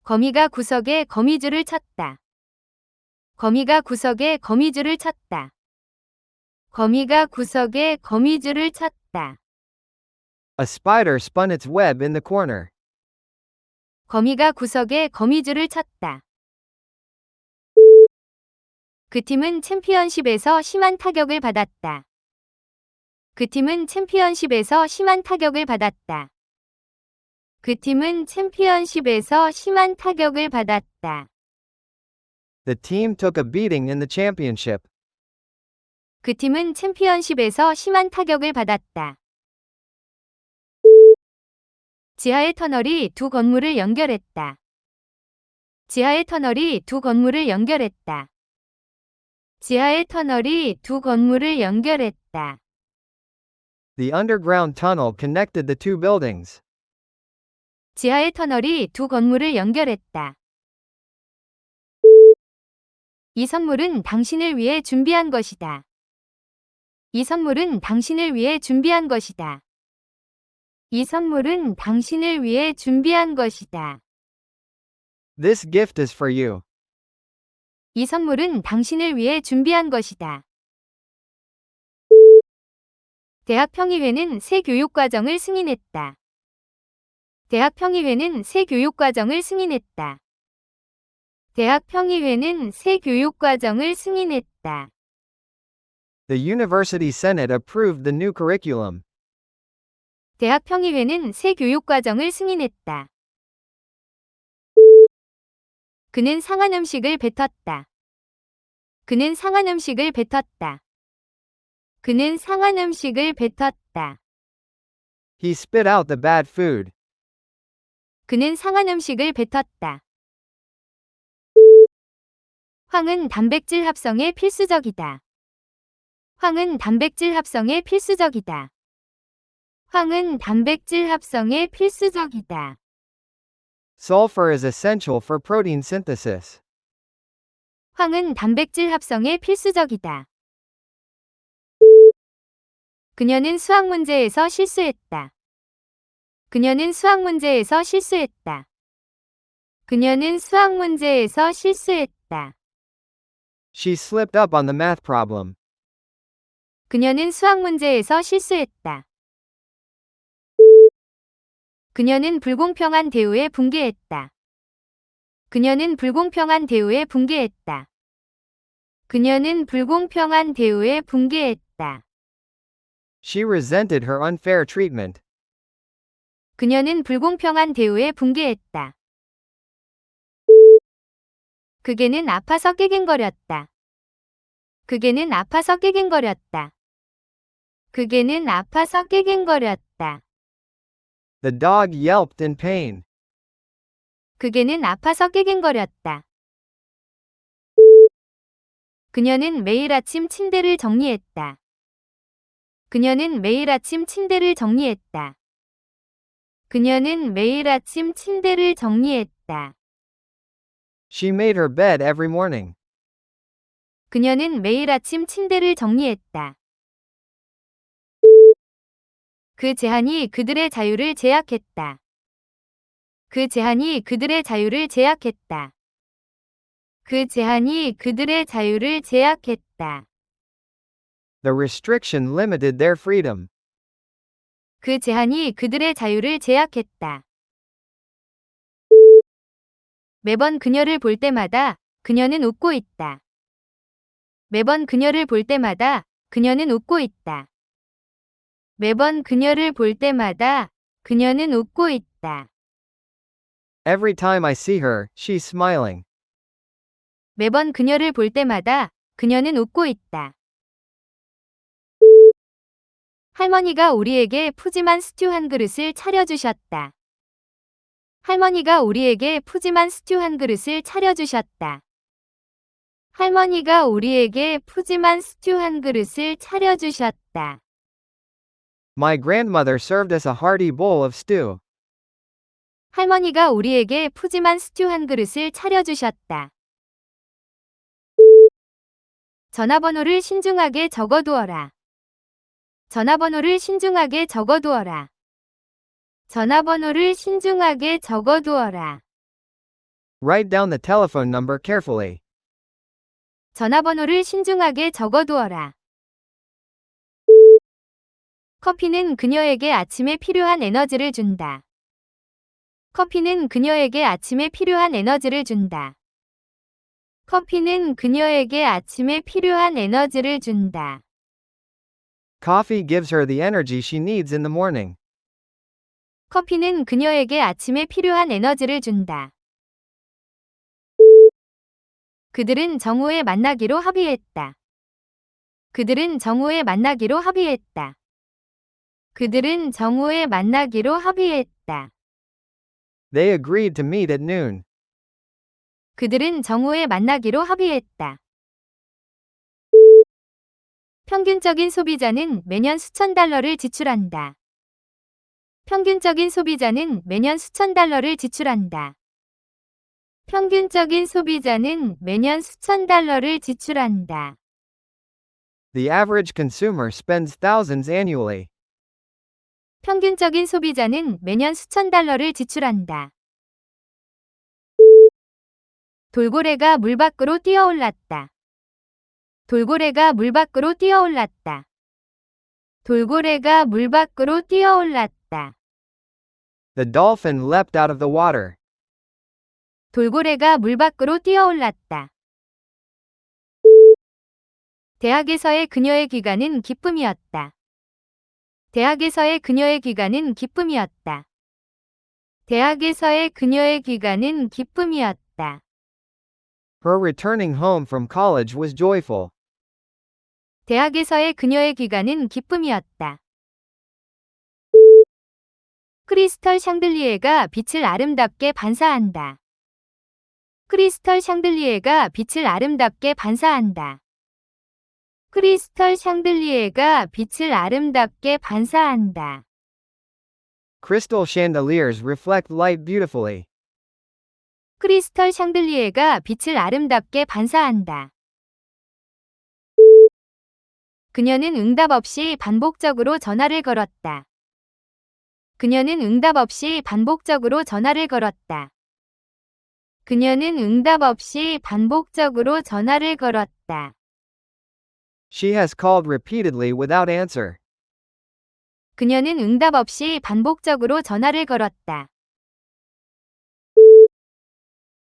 거미가 구석에 거미줄을 쳤다. 거미가 구석에 거미줄을 쳤다. 거미가 구석에 거미줄을 쳤다. A spider spun its web in the corner. 거미가 구석에 거미줄을 쳤다. 그 팀은 챔피언십에서 심한 타격을 받았다. 그 팀은 챔피언십에서 심한 타격을 받았다. 그 팀은 챔피언십에서 심한 타격을 받았다. The team took a beating in the championship. 그 팀은 챔피언십에서 심한 타격을 받았다. 지하의 터널이 두 건물을 연결했다. 지하의 터널이 두 건물을 연결했다. 지하의 터널이 두 건물을 연결했다. The underground tunnel connected the two buildings. 지하의 터널이 두 건물을 연결했다. 이 선물은 당신을 위해 준비한 것이다. 이 선물은 당신을 위해 준비한 것이다. 이 선물은 당신을 위해 준비한 것이다. This gift is for you. 이 선물은 당신을 위해 준비한 것이다. 대학평의회는 새 교육과정을 승인했다. 대학평의회는 새 교육과정을 승인했다. 대학평의회는 새 교육과정을 승인했다. The University Senate approved the new curriculum. 대학평의회는 새 교육과정을 승인했다. 그는 상한 음식을 뱉었다. 그는 상한 음식을 뱉었다. 그는 상한 음식을 뱉었다. He spit out the bad food. 그는 상한 음식을 뱉었다. 황은 단백질 합성에 필수적이다. 황은 단백질 합성에 필수적이다. 황은 단백질 합성에 필수적이다. Sulfur is essential for protein synthesis. 황은 단백질 합성에 필수적이다. 그녀는 수학 문제에서 실수했다. 그녀는 수학 문제에서 실수했다. 그녀는 수학 문제에서 실수했다. She slipped up on the math problem. 그녀는 수학 문제에서 실수했다. 그녀는 불공평한 대우에 붕괴했다. 그녀는 불공평한 대우에 붕괴했다. 그녀는 불공평한 대우에 붕괴했다. She resented her unfair treatment. 그녀는 불공평한 대우에 붕괴했다. 그게는 아파서 깨갱거렸다. 그게는 아파서 깨갱거렸다. 그게는 아파서 깨갱거렸다. The dog yelped in pain. 그게는 아파서 깨갱거렸다. 그녀는 매일 아침 침대를 정리했다. 그녀는 매일 아침 침대를 정리했다. 그녀는 매일 아침 침대를 정리했다. She made her bed every morning. 그녀는 매일 아침 침대를 정리했다. 그 제한이 그들의 자유를 제약했다. 그 제한이 그들의 자유를 제약했다. 그 제한이 그들의 자유를 제약했다. The restriction limited their freedom. 그 제한이 그들의 자유를 제약했다. 매번 그녀를 볼 때마다 그녀는 웃고 있다. 매번 그녀를 볼 때마다 그녀는 웃고 있다. 매번 그녀를 볼 때마다 그녀는 웃고 있다. Every time I see her, she's smiling. 매번 그녀를 볼 때마다 그녀는 웃고 있다. 할머니가 우리에게 푸짐한 스튜 한 그릇을 차려주셨다. 할머니가 우리에게 푸짐한 스튜 한 그릇을 차려주셨다. 할머니가 우리에게 푸짐한 스튜 한 그릇을 차려주셨다. My grandmother served us a hearty bowl of stew. 할머니가 우리에게 푸짐한 스튜 한 그릇을 차려주셨다. 전화번호를 신중하게 적어두어라. 전화번호를 신중하게 적어두어라. 전화번호를 신중하게 적어두어라. Write down the telephone number carefully. 전화번호를 신중하게 적어두어라. 커피는 그녀에게 아침에 필요한 에너지를 준다. 커피는 그녀에게 아침에 필요한 에너지를 준다. 커피는 그녀에게 아침에 필요한 에너지를 준다. Coffee gives her the energy she needs in the morning. 커피는 그녀에게 아침에 필요한 에너지를 준다. 그들은 정오에 만나기로 합의했다. 그들은 정오에 만나기로 합의했다. 그들은 정오에 만나기로 합의했다. They agreed to meet at noon. 그들은 정오에 만나기로 합의했다. 평균적인 소비자는 매년 수천 달러를 지출한다. 평균적인 소비자는 매년 수천 달러를 지출한다. 평균적인 소비자는 매년 수천 달러를 지출한다. The average consumer spends thousands annually. 평균적인 소비자는 매년 수천 달러를 지출한다. 돌고래가 물 밖으로 뛰어올랐다. 돌고래가 물 밖으로 뛰어올랐다. 돌고래가 물 밖으로 뛰어올랐다. The dolphin leapt out of the water. 돌고래가 물 밖으로 뛰어올랐다. 대학에서의 그녀의 귀가는 기쁨이었다. 대학에서의 그녀의 귀가는 기쁨이었다. 대학에서의 그녀의 귀가는 기쁨이었다. Her returning home from college was joyful. 대학에서의 그녀의 귀가는 기쁨이었다. 크리스털 샹들리에가 빛을 아름답게 반사한다. 크리스털 샹들리에가 빛을 아름답게 반사한다. 크리스털 샹들리에가 빛을 아름답게 반사한다. Crystal chandeliers reflect light beautifully. 크리스털 샹들리에가 빛을 아름답게 반사한다. 그녀는 응답 없이 반복적으로 전화를 걸었다. 그녀는 응답 없이 반복적으로 전화를 걸었다. 그녀는 응답 없이 반복적으로 전화를 걸었다. She has called repeatedly without answer. 그녀는 응답 없이 반복적으로 전화를 걸었다.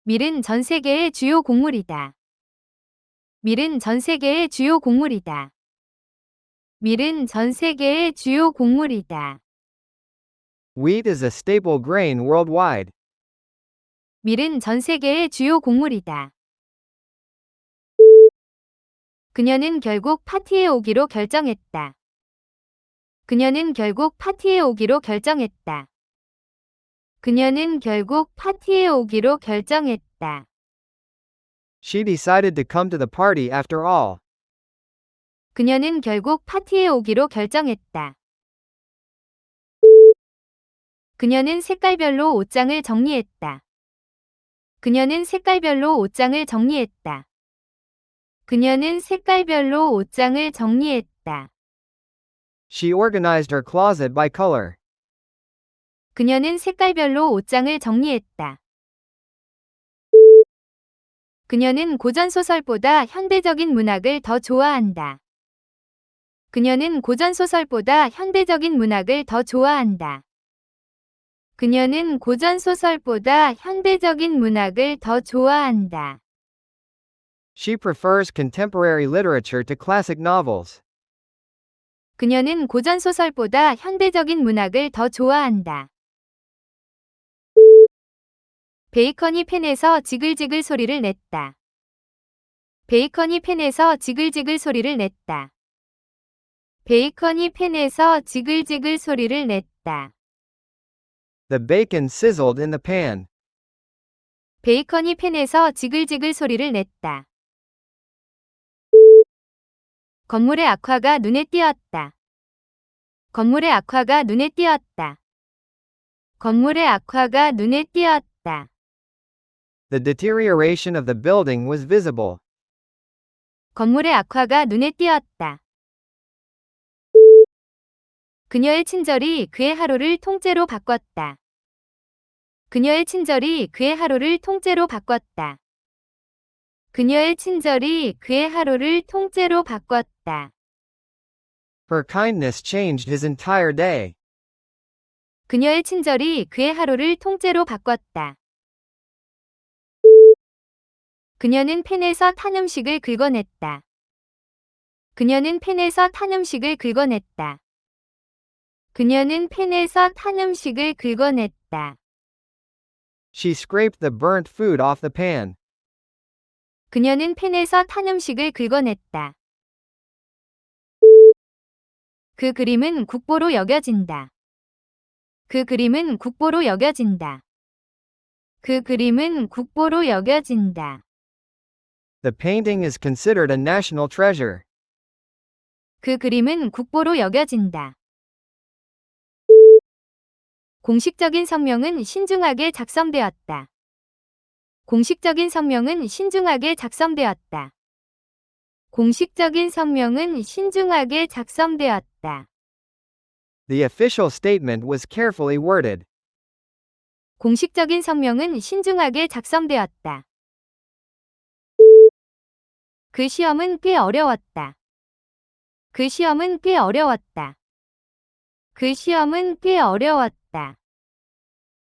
밀은 전 세계의 주요 곡물이다. 밀은 전 세계의 주요 곡물이다. 밀은 전 세계의 주요 곡물이다. Wheat is a staple grain worldwide. 밀은 전 세계의 주요 곡물이다. 그녀는 결국 파티에 오기로 결정했다. 그녀는 결국 파티에 오기로 결정했다. 그녀는 결국 파티에 오기로 결정했다. She decided to come to the party after all. 그녀는 결국 파티에 오기로 결정했다. 그녀는 색깔별로 옷장을 정리했다. 그녀는 색깔별로 옷장을 정리했다. 그녀는 색깔별로 옷장을 정리했다. She organized her closet by color. 그녀는 색깔별로 옷장을 정리했다. 그녀는 고전소설보다 현대적인 문학을 더 좋아한다. 그녀는 고전소설보다 현대적인 문학을 더 좋아한다. 그녀는 고전소설보다 현대적인 문학을 더 좋아한다. She prefers contemporary literature to classic novels. 그녀는 고전 소설보다 현대적인 문학을 더 좋아한다. 베이컨이 팬에서 지글지글 소리를 냈다. 베이컨이 팬에서 지글지글 소리를 냈다. 베이컨이 팬에서 지글지글 소리를 냈다. The bacon sizzled in the pan. 베이컨이 팬에서 지글지글 소리를 냈다. 건물의 악화가 눈에 띄었다. 건물의 악화가 눈에 띄었다. 건물의 악화가 눈에 띄었다. The deterioration of the building was visible. 건물의 악화가 눈에 띄었다. 그녀의 친절이 그의 하루를 통째로 바꿨다. 그녀의 친절이 그의 하루를 통째로 바꿨다. 그녀의 친절이 그의 하루를 통째로 바꿨다. Her kindness changed his entire day. 그녀의 친절이 그의 하루를 통째로 바꿨다. 그녀는 팬에서 탄 음식을 긁어냈다. 그녀는 팬에서 탄 음식을 긁어냈다. 그녀는 팬에서 탄 음식을 긁어냈다. She scraped the burnt food off the pan. 그녀는 팬에서 탄 음식을 긁어냈다. 그 그림은 국보로 여겨진다. 그 그림은 국보로 여겨진다. 그 그림은 국보로 여겨진다. The painting is considered a national treasure. 그 그림은 국보로 여겨진다. 공식적인 성명은 신중하게 작성되었다. 공식적인 성명은 신중하게 작성되었다. 공식적인 성명은 신중하게 작성되었다. The official statement was carefully worded. 공식적인 성명은 신중하게 작성되었다. 그 시험은 꽤 어려웠다. 그 시험은 꽤 어려웠다. 그 시험은 꽤 어려웠다.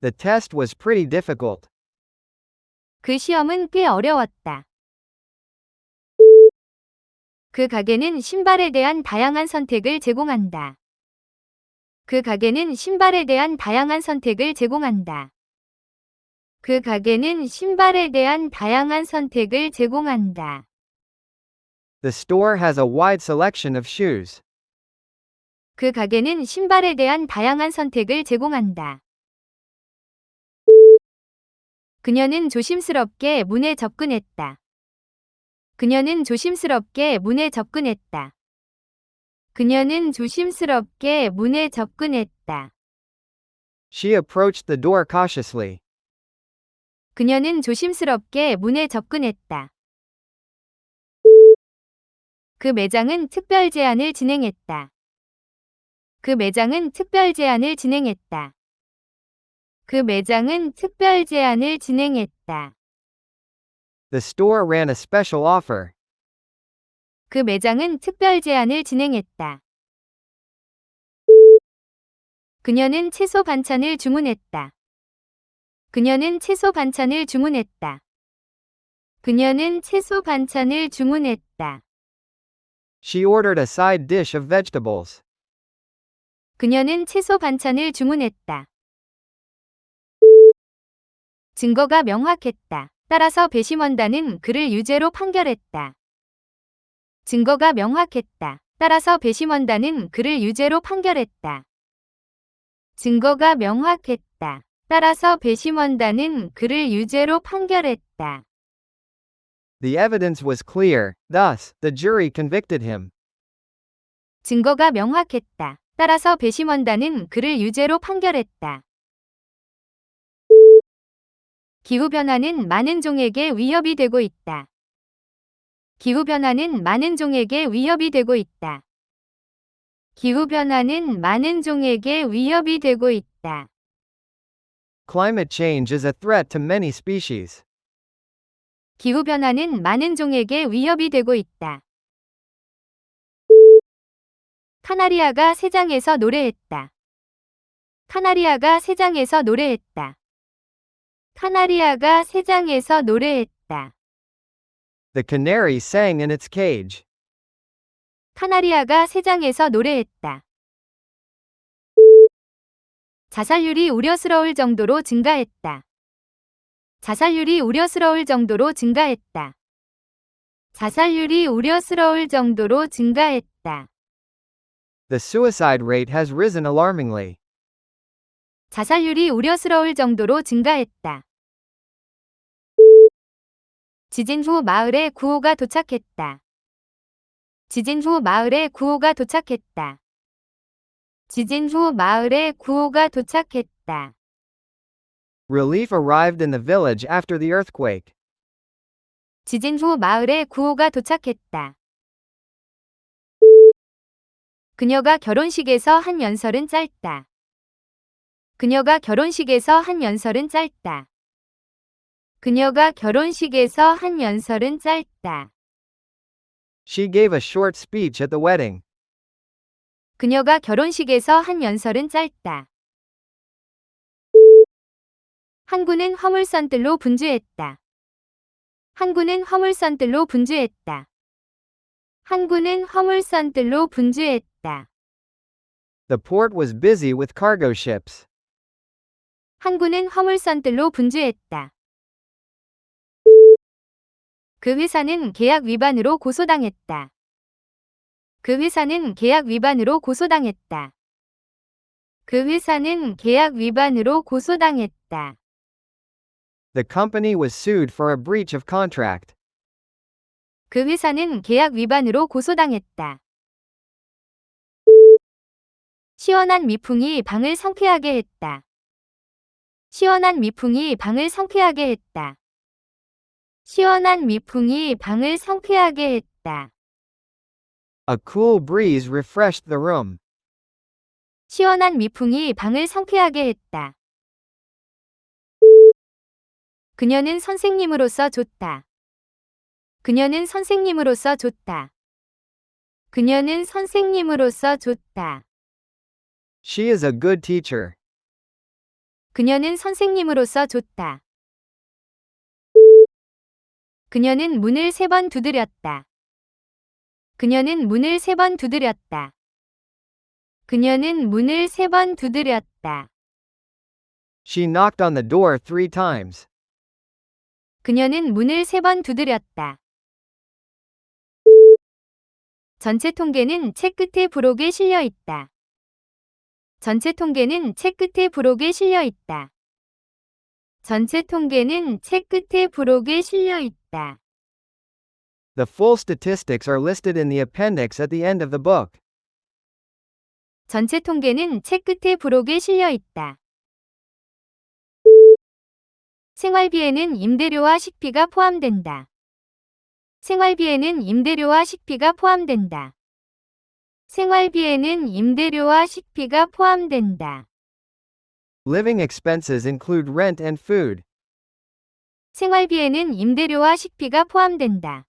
The test was pretty difficult. 그 시험은 꽤 어려웠다. 그 가게는 신발에 대한 다양한 선택을 제공한다. 그 가게는 신발에 대한 다양한 선택을 제공한다. 그 가게는 신발에 대한 다양한 선택을 제공한다. The store has a wide selection of shoes. 그 가게는 신발에 대한 다양한 선택을 제공한다. 그녀는 조심스럽게 문에 접근했다. 그녀는 조심스럽게 문에 접근했다. 그녀는 조심스럽게 문에 접근했다. She approached the door cautiously. 그녀는 조심스럽게 문에 접근했다. 그 매장은 특별 제안을 진행했다. 그 매장은 특별 제안을 진행했다. 그 매장은 특별 제안을 진행했다. The store ran a special offer. 그 매장은 특별 제안을 진행했다. 그녀는 채소 반찬을 주문했다. 그녀는 채소 반찬을 주문했다. 그녀는 채소 반찬을 주문했다. She ordered a side dish of vegetables. 그녀는 채소 반찬을 주문했다. 증거가 명확했다. 따라서 배심원단은 그를 유죄로 판결했다. 증거가 명확했다. 따라서 배심원단은 그를 유죄로 판결했다. 증거가 명확했다. 따라서 배심원단은 그를 유죄로 판결했다. The evidence was clear, thus, the jury convicted him. 증거가 명확했다. 따라서 배심원단은 그를 유죄로 판결했다. 기후변화는 많은 종에게 위협이 되고 있다. 기후변화는 많은 종에게 위협이 되고 있다. 기후변화는 많은 종에게 위협이 되고 있다. Climate change is a threat to many species. 기후변화는 많은 종에게 위협이 되고 있다. 카나리아가 새장에서 노래했다. 카나리아가 새장에서 노래했다. 카나리아가 새장에서 노래했다. The canary sang in its cage. 카나리아가 새장에서 노래했다. 자살률이 우려스러울 정도로 증가했다. 자살률이 우려스러울 정도로 증가했다. 자살률이 우려스러울 정도로 증가했다. The suicide rate has risen alarmingly. 자살률이 우려스러울 정도로 증가했다. 지진 후 마을에 구호가 도착했다. 지진 후 마을에 구호가 도착했다. 지진 후 마을에 구호가 도착했다. Relief arrived in the village after the earthquake. 지진 후 마을에 구호가 도착했다. 그녀가 결혼식에서 한 연설은 짧다. 그녀가 결혼식에서 한 연설은 짧다. 그녀가 결혼식에서 한 연설은 짧다. She gave a short speech at the wedding. 그녀가 결혼식에서 한 연설은 짧다. 항구는 화물선들로 분주했다. 항구는 화물선들로 분주했다. 항구는 화물선들로 분주했다. The port was busy with cargo ships. 항구는 화물선들로 분주했다. 그 회사는 계약 위반으로 고소당했다. 그 회사는 계약 위반으로 고소당했다. 그 회사는 계약 위반으로 고소당했다. The company was sued for a breach of contract. 그 회사는 계약 위반으로 고소당했다. 시원한 미풍이 방을 상쾌하게 했다. 시원한 미풍이 방을 상쾌하게 했다. 시원한 미풍이 방을 상쾌하게 했다. A cool breeze refreshed the room. 시원한 미풍이 방을 상쾌하게 했다. 그녀는 선생님으로서 좋다. 그녀는 선생님으로서 좋다. 그녀는 선생님으로서 좋다. She is a good teacher. 그녀는 선생님으로서 좋다. 그녀는 문을 3번 두드렸다. 그녀는 문을 3번 두드렸다. 그녀는 문을 3번 두드렸다. She knocked on the door 3 times. 그녀는 문을 3번 두드렸다. 전체 통계는 책 끝에 부록에 실려 있다. 전체 통계는 책 끝에 부록에 실려 있다. 전체 통계는 책 끝에 부록에 실려 있다. The full statistics are listed in the appendix at the end of the book. 전체 통계는 책 끝에 부록에 실려 있다. 생활비에는 임대료와 식비가 포함된다. 생활비에는 임대료와 식비가 포함된다. 생활비에는 임대료와 식비가 포함된다. Living expenses include rent and food. 생활비에는 임대료와 식비가 포함된다.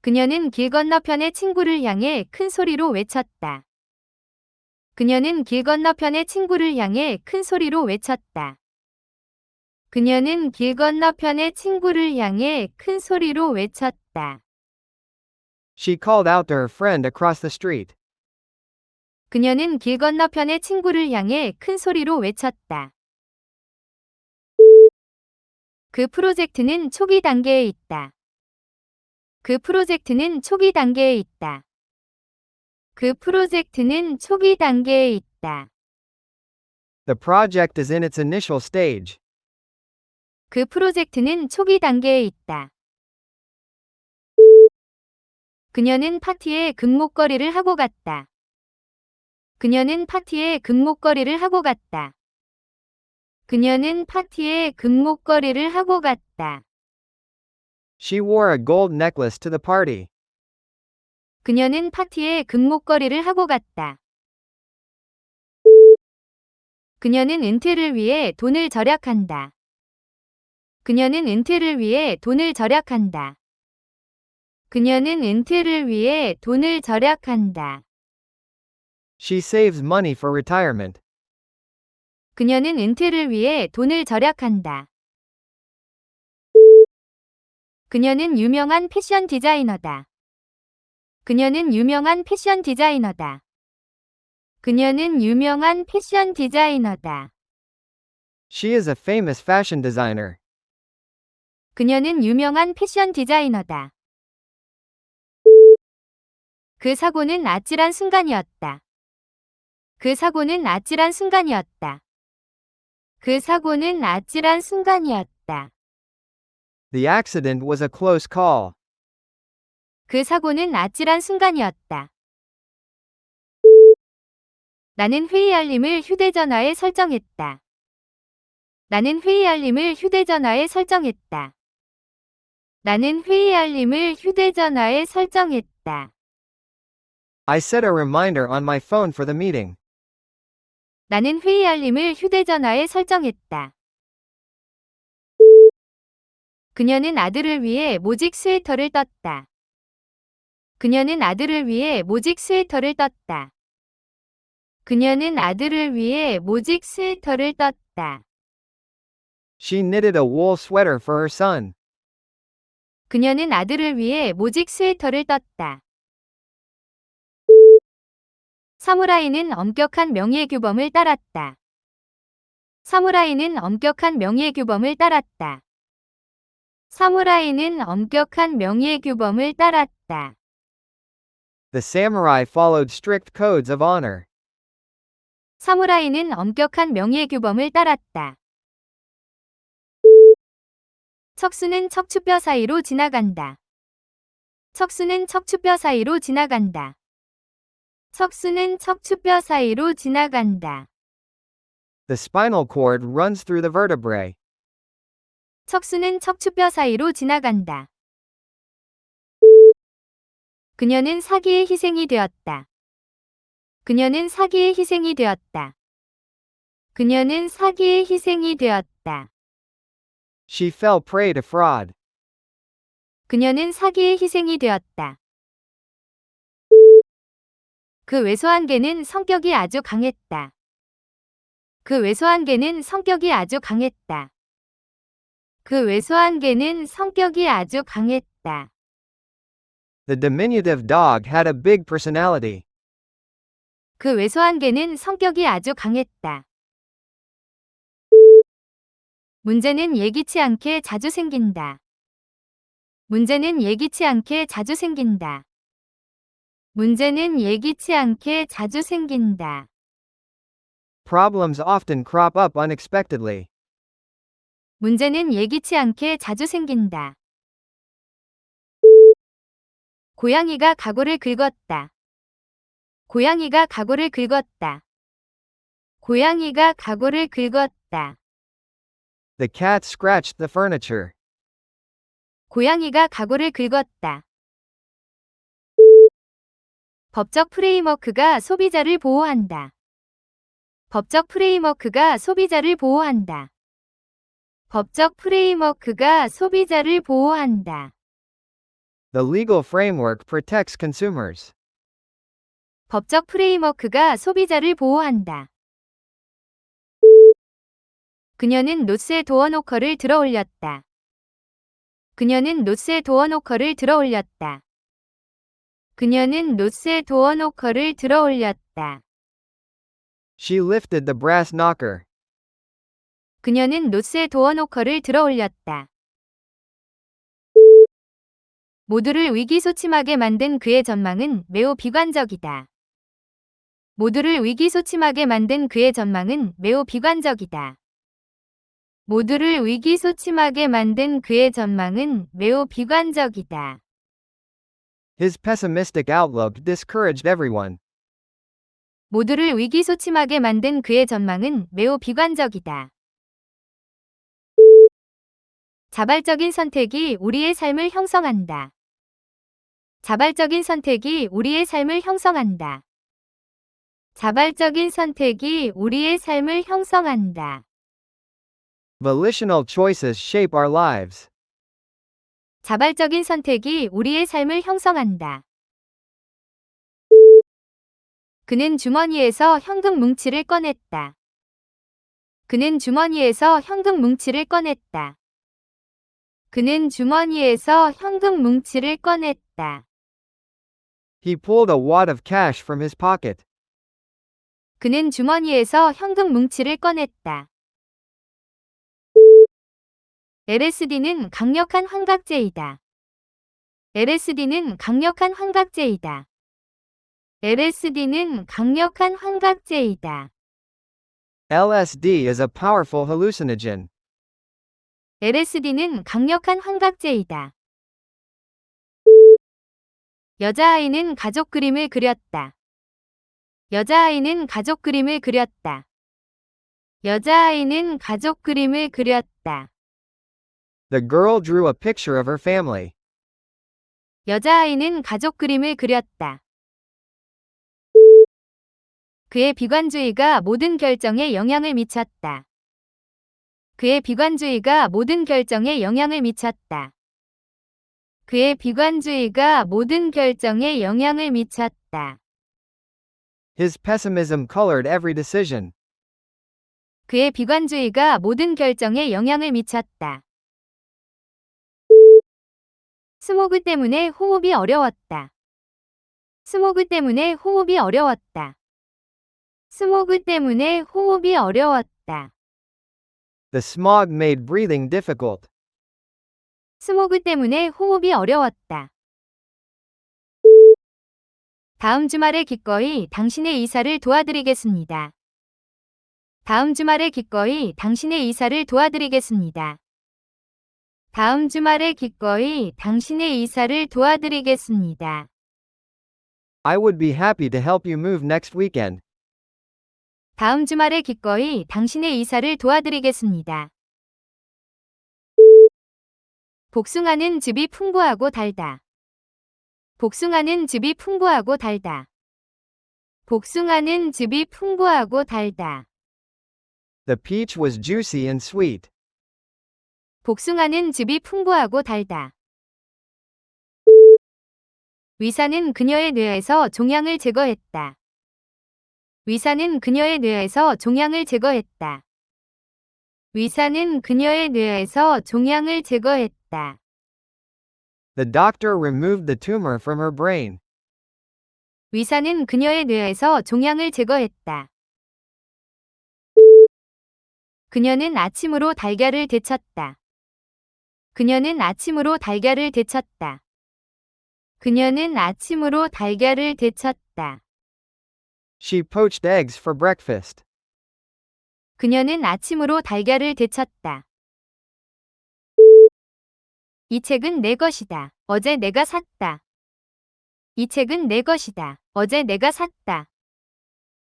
그녀는 길 건너편의 친구를 향해 큰 소리로 외쳤다. 그녀는 길 건너편의 친구를 향해 큰 소리로 외쳤다. 그녀는 길 건너편의 친구를 향해 큰 소리로 외쳤다. She called out to her friend across the street. 그녀는 길 건너편의 친구를 향해 큰 소리로 외쳤다. 그 프로젝트는 초기 단계에 있다. 그 프로젝트는 초기 단계에 있다. 그 프로젝트는 초기 단계에 있다. The project is in its initial stage. 그 프로젝트는 초기 단계에 있다. 그녀는 파티에 금목걸이를 하고 갔다. 그녀는 파티에 금목걸이를 하고 갔다. 그녀는 파티에 금목걸이를 하고 갔다. She wore a gold necklace to the party. 그녀는 파티에 금목걸이를 하고 갔다. 그녀는 은퇴를 위해 돈을 절약한다. 그녀는 은퇴를 위해 돈을 절약한다. 그녀는 은퇴를 위해 돈을 절약한다. She saves money for retirement. 그녀는 은퇴를 위해 돈을 절약한다. 그녀는 유명한 패션 디자이너다. 그녀는 유명한 패션 디자이너다. 그녀는 유명한 패션 디자이너다. She is a famous fashion designer. 그녀는 유명한 패션 디자이너다. 그 사고는 아찔한 순간이었다. 그 사고는 아찔한 순간이었다. 그 사고는 아찔한 순간이었다. The accident was a close call. 그 사고는 아찔한 순간이었다. 나는 회의 알림을 휴대전화에 설정했다. 나는 회의 알림을 휴대전화에 설정했다. 나는 회의 알림을 휴대전화에 설정했다. I set a reminder on my phone for the meeting. 나는 회의 알림을 휴대전화에 설정했다. 그녀는 아들을 위해 모직 스웨터를 떴다. 그녀는 아들을 위해 모직 스웨터를 떴다. 그녀는 아들을 위해 모직 스웨터를 떴다. She knitted a wool sweater for her son. 그녀는 아들을 위해 모직 스웨터를 떴다. 사무라이는 엄격한 명예규범을 따랐다. 사무라이는 엄격한 명예규범을 따랐다. 사무라이는 엄격한 명예규범을 따랐다. The samurai followed strict codes of honor. 사무라이는 엄격한 명예규범을 따랐다. 척수는 척추뼈 사이로 지나간다. 척수는 척추뼈 사이로 지나간다. 척수는 척추뼈 사이로 지나간다. The spinal cord runs through the vertebrae. 척수는 척추뼈 사이로 지나간다. 그녀는 사기의 희생이 되었다. 그녀는 사기의 희생이 되었다. 그녀는 사기의 희생이 되었다. She fell prey to fraud. 그녀는 사기의 희생이 되었다. 그 왜소한 개는 성격이 아주 강했다. 그 왜소한 개는 성격이 아주 강했다. 그 왜소한 개는 성격이 아주 강했다. The diminutive dog had a big personality. 그 왜소한 개는 성격이 아주 강했다. 문제는 예기치 않게 자주 생긴다. 문제는 예기치 않게 자주 생긴다. 문제는 예기치 않게 자주 생긴다. Problems often crop up unexpectedly. 문제는 예기치 않게 자주 생긴다. 고양이가 가구를 긁었다. 고양이가 가구를 긁었다. 고양이가 가구를 긁었다. The cat scratched the furniture. 고양이가 가구를 긁었다. 법적 프레임워크가 소비자를 보호한다. 법적 프레임워크가 소비자를 보호한다. 법적 프레임워크가 소비자를 보호한다. The legal framework protects consumers. 법적 프레임워크가 소비자를 보호한다. 그녀는 노스의 도어노커를 들어올렸다. 그녀는 노스의 도어노커를 들어올렸다. 그녀는 노스의 도어노커를 들어올렸다. She lifted the brass knocker. 그녀는 노스의 도어노커를 들어올렸다. 모두를 위기소침하게 만든 그의 전망은 매우 비관적이다. 모두를 위기소침하게 만든 그의 전망은 매우 비관적이다. 모두를 위기소침하게 만든 그의 전망은 매우 비관적이다. His pessimistic outlook discouraged everyone. 모두를 위기소침하게 만든 그의 전망은 매우 비관적이다. 자발적인 선택이 우리의 삶을 형성한다. 자발적인 선택이 우리의 삶을 형성한다. 자발적인 선택이 우리의 삶을 형성한다. Volitional choices shape our lives. 자발적인 선택이 우리의 삶을 형성한다. 그는 주머니에서 현금 뭉치를 꺼냈다. 그는 주머니에서 현금 뭉치를 꺼냈다. 그는 주머니에서 현금 뭉치를 꺼냈다. He pulled a wad of cash from his pocket. 그는 주머니에서 현금 뭉치를 꺼냈다. LSD는 강력한 환각제이다. LSD는 강력한 환각제이다. LSD는 강력한 환각제이다. LSD is a powerful hallucinogen. LSD는 강력한 환각제이다. 여자아이는 가족 그림을 그렸다. 여자아이는 가족 그림을 그렸다. 여자아이는 가족 그림을 그렸다. The girl drew a picture of her family. 여자아이는 가족 그림을 그렸다. 그의 비관주의가 모든 결정에 영향을 미쳤다. 그의 비관주의가 모든 결정에 영향을 미쳤다. 그의 비관주의가 모든 결정에 영향을 미쳤다. His pessimism colored every decision. 그의 비관주의가 모든 결정에 영향을 미쳤다. 스모그 때문에 호흡이 어려웠다. 스모그 때문에 호흡이 어려웠다. 스모그 때문에 호흡이 어려웠다. The smog made breathing difficult. 스모그 때문에 호흡이 어려웠다. 다음 주말에 기꺼이 당신의 이사를 도와드리겠습니다. 다음 주말에 기꺼이 당신의 이사를 도와드리겠습니다. 다음 주말에 기꺼이 당신의 이사를 도와드리겠습니다. I would be happy to help you move next weekend. 다음 주말에 기꺼이 당신의 이사를 도와드리겠습니다. 복숭아는 즙이 풍부하고 달다. 복숭아는 즙이 풍부하고 달다. 복숭아는 즙이 풍부하고 달다. The peach was juicy and sweet. 복숭아는 즙이 풍부하고 달다. 위사는 그녀의 뇌에서 종양을 제거했다. 위사는 그녀의 뇌에서 종양을 제거했다. 위사는 그녀의 뇌에서 종양을 제거했다. The doctor removed the tumor from her brain. 위사는 그녀의 뇌에서 종양을 제거했다. 그녀는 아침으로 달걀을 데쳤다. 그녀는 아침으로 달걀을 데쳤다. 그녀는 아침으로 달걀을 데쳤다. She poached eggs for breakfast. 그녀는 아침으로 달걀을 데쳤다. 이 책은 내 것이다. 어제 내가 샀다. 이 책은 내 것이다. 어제 내가 샀다.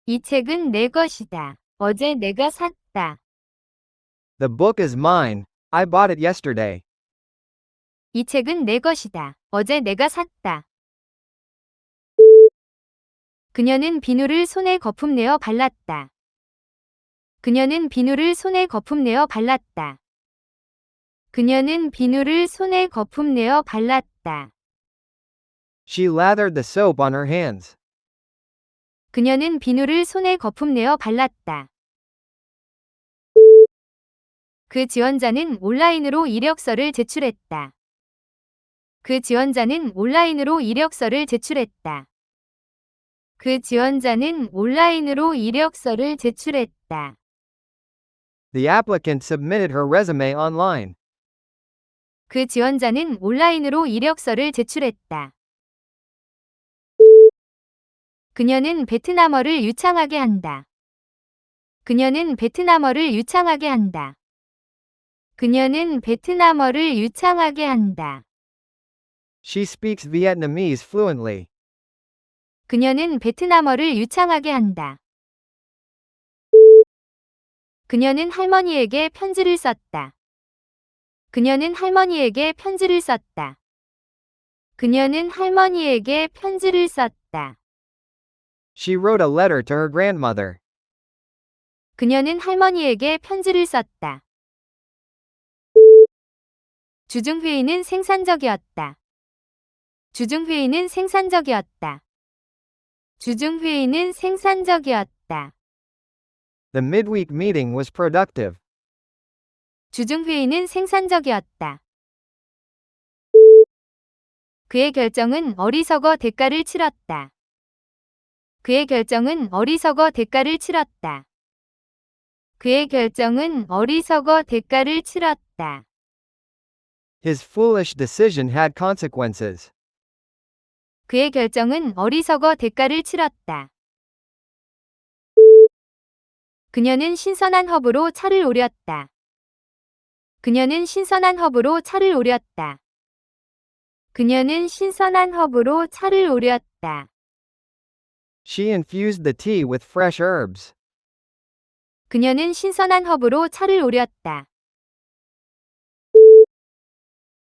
이 책은 내 것이다. 어제 내가 샀다. The book is mine. I bought it yesterday. 이 책은 내 것이다. 어제 내가 샀다. 그녀는 비누를 손에 거품내어 발랐다. 그녀는 비누를 손에 거품내어 발랐다. 그녀는 비누를 손에 거품내어 발랐다. She lathered the soap on her hands. 그녀는 비누를 손에 거품내어 발랐다. 그 지원자는 온라인으로 이력서를 제출했다. 그 지원자는 온라인으로 이력서를 제출했다. 그 지원자는 온라인으로 이력서를 제출했다. The applicant submitted her resume online. 그 지원자는 온라인으로 이력서를 제출했다. 그녀는 베트남어를 유창하게 한다. 그녀는 베트남어를 유창하게 한다. 그녀는 베트남어를 유창하게 한다. She speaks Vietnamese fluently. 그녀는 베트남어를 유창하게 한다. 그녀는 할머니에게 편지를 썼다. 그녀는 할머니에게 편지를 썼다. 그녀는 할머니에게 편지를 썼다. She wrote a letter to her grandmother. 그녀는 할머니에게 편지를 썼다. 주중회의는 생산적이었다. 주중회의는 생산적이었다. 주중회의는 생산적이었다. The midweek meeting was productive. 주중회의는 생산적이었다. 그의 결정은 어리석어 대가를 치렀다. 그의 결정은 어리석어 대가를 치렀다. 그의 결정은 어리석어 대가를 치렀다. His foolish decision had consequences. 그의 결정은 어리석어 대가를 치렀다. 그녀는 신선한 허브로 차를 오렸다. 그녀는 신선한 허브로 차를 오렸다. 그녀는 신선한 허브로 차를 오렸다. She infused the tea with fresh herbs. 그녀는 신선한 허브로 차를 오렸다.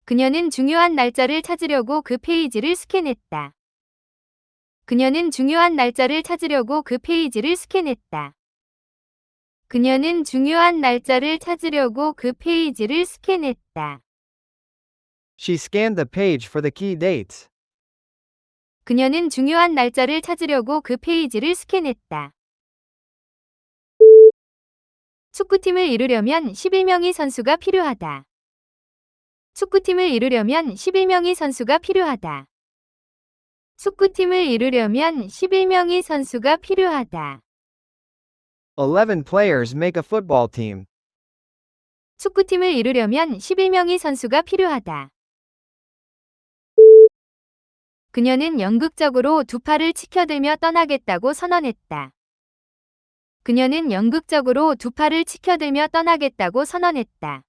그녀는 중요한 날짜를 찾으려고 그 페이지를 스캔했다. 그녀는 중요한 날짜를 찾으려고 그 페이지를 스캔했다. 그녀는 중요한 날짜를 찾으려고 그 페이지를 스캔했다. She scanned the page for the key dates. 그녀는 중요한 날짜를 찾으려고 그 페이지를 스캔했다. 축구팀을 이루려면 11명의 선수가 필요하다. 축구팀을 이루려면 11명의 선수가 필요하다. 축구팀을 이루려면 11명의 선수가 필요하다. 11 players make a football team. 축구팀을 이루려면 11명의 선수가 필요하다. 그녀는 연극적으로 두 팔을 치켜들며 떠나겠다고 선언했다. 그녀는 연극적으로 두 팔을 치켜들며 떠나겠다고 선언했다.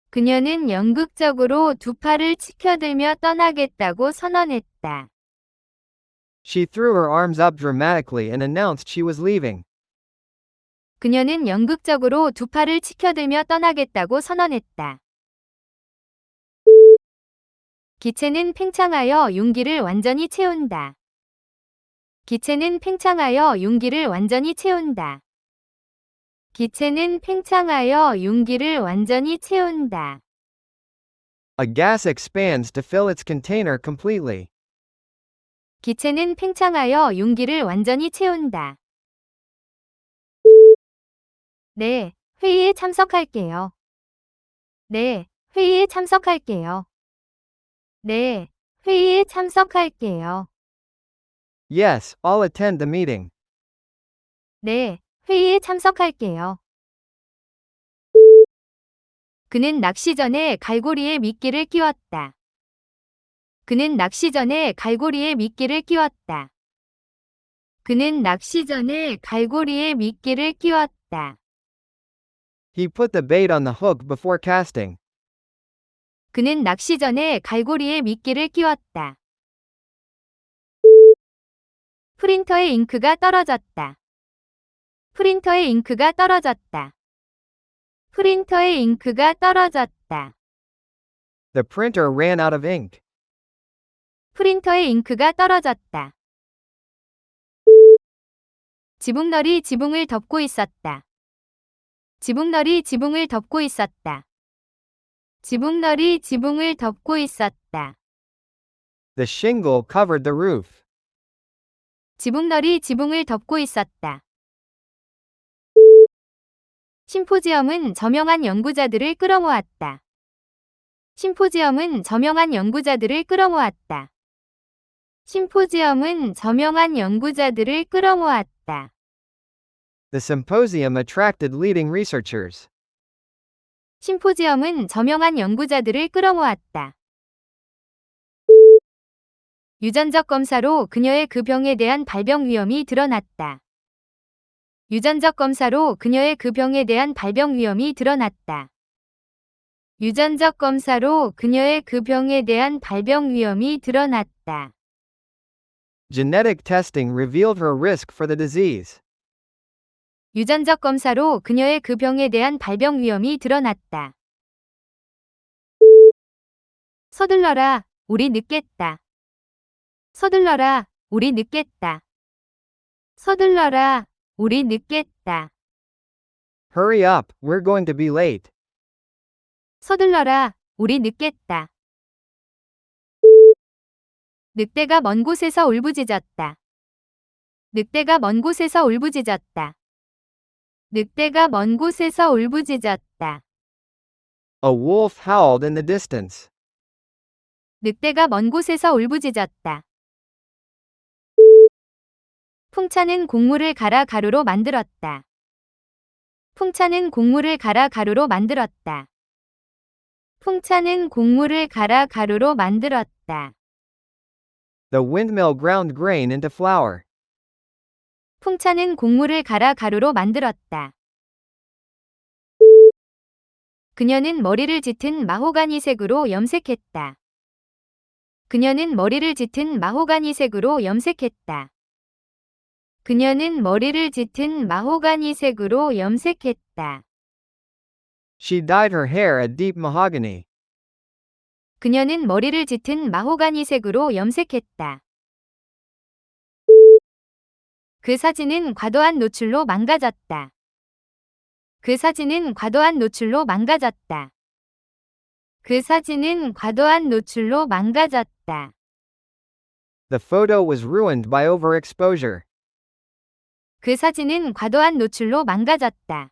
그녀는 연극적으로 두 팔을 치켜들며 떠나겠다고 선언했다. She threw her arms up dramatically and announced she was leaving. 그녀는 연극적으로 두 팔을 치켜들며 떠나겠다고 선언했다. 기체는 팽창하여 용기를 완전히 채운다. 기체는 팽창하여 용기를 완전히 채운다. 기체는 팽창하여 용기를 완전히 채운다. A gas expands to fill its container completely. 기체는 팽창하여 용기를 완전히 채운다. 네, 회의에 참석할게요. 네, 회의에 참석할게요. 네, 회의에 참석할게요. Yes, I'll attend the meeting. 네, 회의에 참석할게요. 그는 낚시 전에 갈고리에 미끼를 끼웠다. 그는 낚시 전에 갈고리에 미끼를 끼웠다. 그는 낚시 전에 갈고리에 미끼를 끼웠다. He put the bait on the hook before casting. 그는 낚시 전에 갈고리에 미끼를 끼웠다. 프린터의 잉크가 떨어졌다. 프린터의 잉크가 떨어졌다. 프린터의 잉크가 떨어졌다. The printer ran out of ink. 프린터의 잉크가 떨어졌다. 지붕널이 지붕을 덮고 있었다. 지붕널이 지붕을 덮고 있었다. 지붕널이 지붕을 덮고 있었다. The shingle covered the roof. 지붕널이 지붕을 덮고 있었다. 심포지엄은 저명한 연구자들을 끌어모았다. 심포지엄은 저명한 연구자들을 끌어모았다. 심포지엄은 저명한 연구자들을 끌어모았다. The symposium attracted leading researchers. 심포지엄은 저명한 연구자들을 끌어모았다. 유전적 검사로 그녀의 그 병에 대한 발병 위험이 드러났다. 유전적 검사로 그녀의 그 병에 대한 발병 위험이 드러났다. 유전적 검사로 그녀의 그 병에 대한 발병 위험이 드러났다. Genetic testing revealed her risk for the disease. 유전적 검사로 그녀의 그 병에 대한 발병 위험이 드러났다. 서둘러라, 우리 늦겠다. 서둘러라, 우리 늦겠다. 서둘러라, 우리 늦겠다. Hurry up, we're going to be late. 서둘러라, 우리 늦겠다. 늑대가 먼 곳에서 울부짖었다. 늑대가 먼 곳에서 울부짖었다. 늑대가 먼 곳에서 울부짖었다. A wolf howled in the distance. 늑대가 먼 곳에서 울부짖었다. 풍차는 곡물을 갈아 가루로 만들었다. 풍차는 곡물을 갈아 가루로 만들었다. 풍차는 곡물을 갈아 가루로 만들었다. The windmill ground grain into flour. 풍차는 곡물을 갈아 가루로 만들었다. 그녀는 머리를 짙은 마호가니색으로 염색했다. 그녀는 머리를 짙은 마호가니색으로 염색했다. 그녀는 머리를 짙은 마호가니색으로 염색했다. She dyed her hair a deep mahogany. 그녀는 머리를 짙은 마호가니색으로 염색했다. 그 사진은 과도한 노출로 망가졌다. 그 사진은 과도한 노출로 망가졌다. 그 사진은 과도한 노출로 망가졌다. The photo was ruined by overexposure. 그 사진은 과도한 노출로 망가졌다.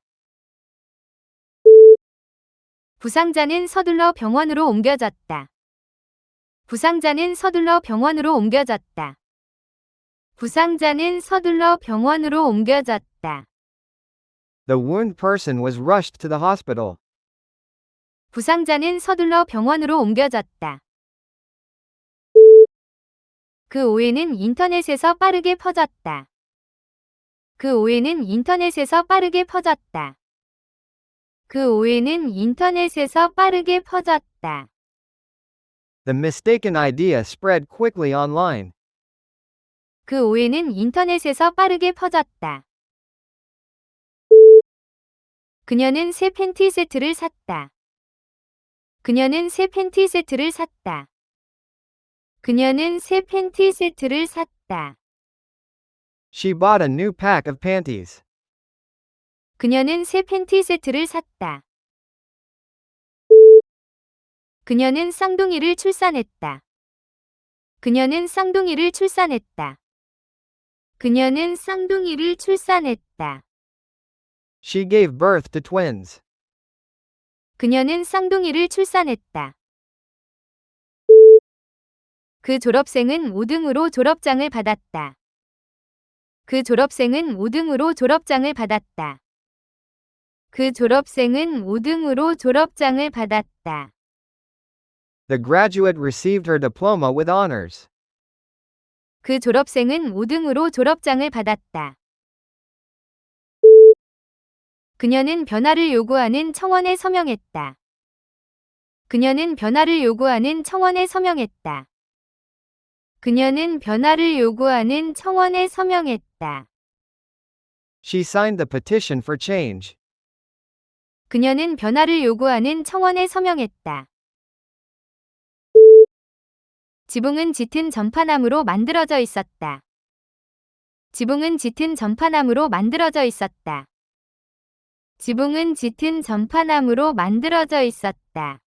부상자는 서둘러 병원으로 옮겨졌다. 부상자는 서둘러 병원으로 옮겨졌다. 부상자는 서둘러 병원으로 옮겨졌다. The wounded person was rushed to the hospital. 부상자는 서둘러 병원으로 옮겨졌다. 그 오해는 인터넷에서 빠르게 퍼졌다. 그 오해는 인터넷에서 빠르게 퍼졌다. 그 오해는 인터넷에서 빠르게 퍼졌다. The mistaken idea spread quickly online. 그 오해는 인터넷에서 빠르게 퍼졌다. 그녀는 새 팬티 세트를 샀다. 그녀는 새 팬티 세트를 샀다. 그녀는 새 팬티 세트를 샀다. She bought a new pack of panties. 그녀는 새 팬티 세트를 샀다. 그녀는 쌍둥이를 출산했다. 그녀는 쌍둥이를 출산했다. 그녀는 쌍둥이를 출산했다. She gave birth to twins. 그녀는 쌍둥이를 출산했다. 그 졸업생은 5등으로 졸업장을 받았다. 그 졸업생은 5등으로 졸업장을 받았다. 그 졸업생은 5등으로 졸업장을 받았다. The graduate received her diploma with honors. 그 졸업생은 5등으로 졸업장을 받았다. 그녀는 변화를 요구하는 청원에 서명했다. 그녀는 변화를 요구하는 청원에 서명했다. 그녀는 변화를 요구하는 청원에 서명했다. She signed the petition for change. 그녀는 변화를 요구하는 청원에 서명했다. 지붕은 짙은 전파나무로 만들어져 있었다. 지붕은 짙은 전파나무로 만들어져 있었다. 지붕은 짙은 전파나무로 만들어져 있었다.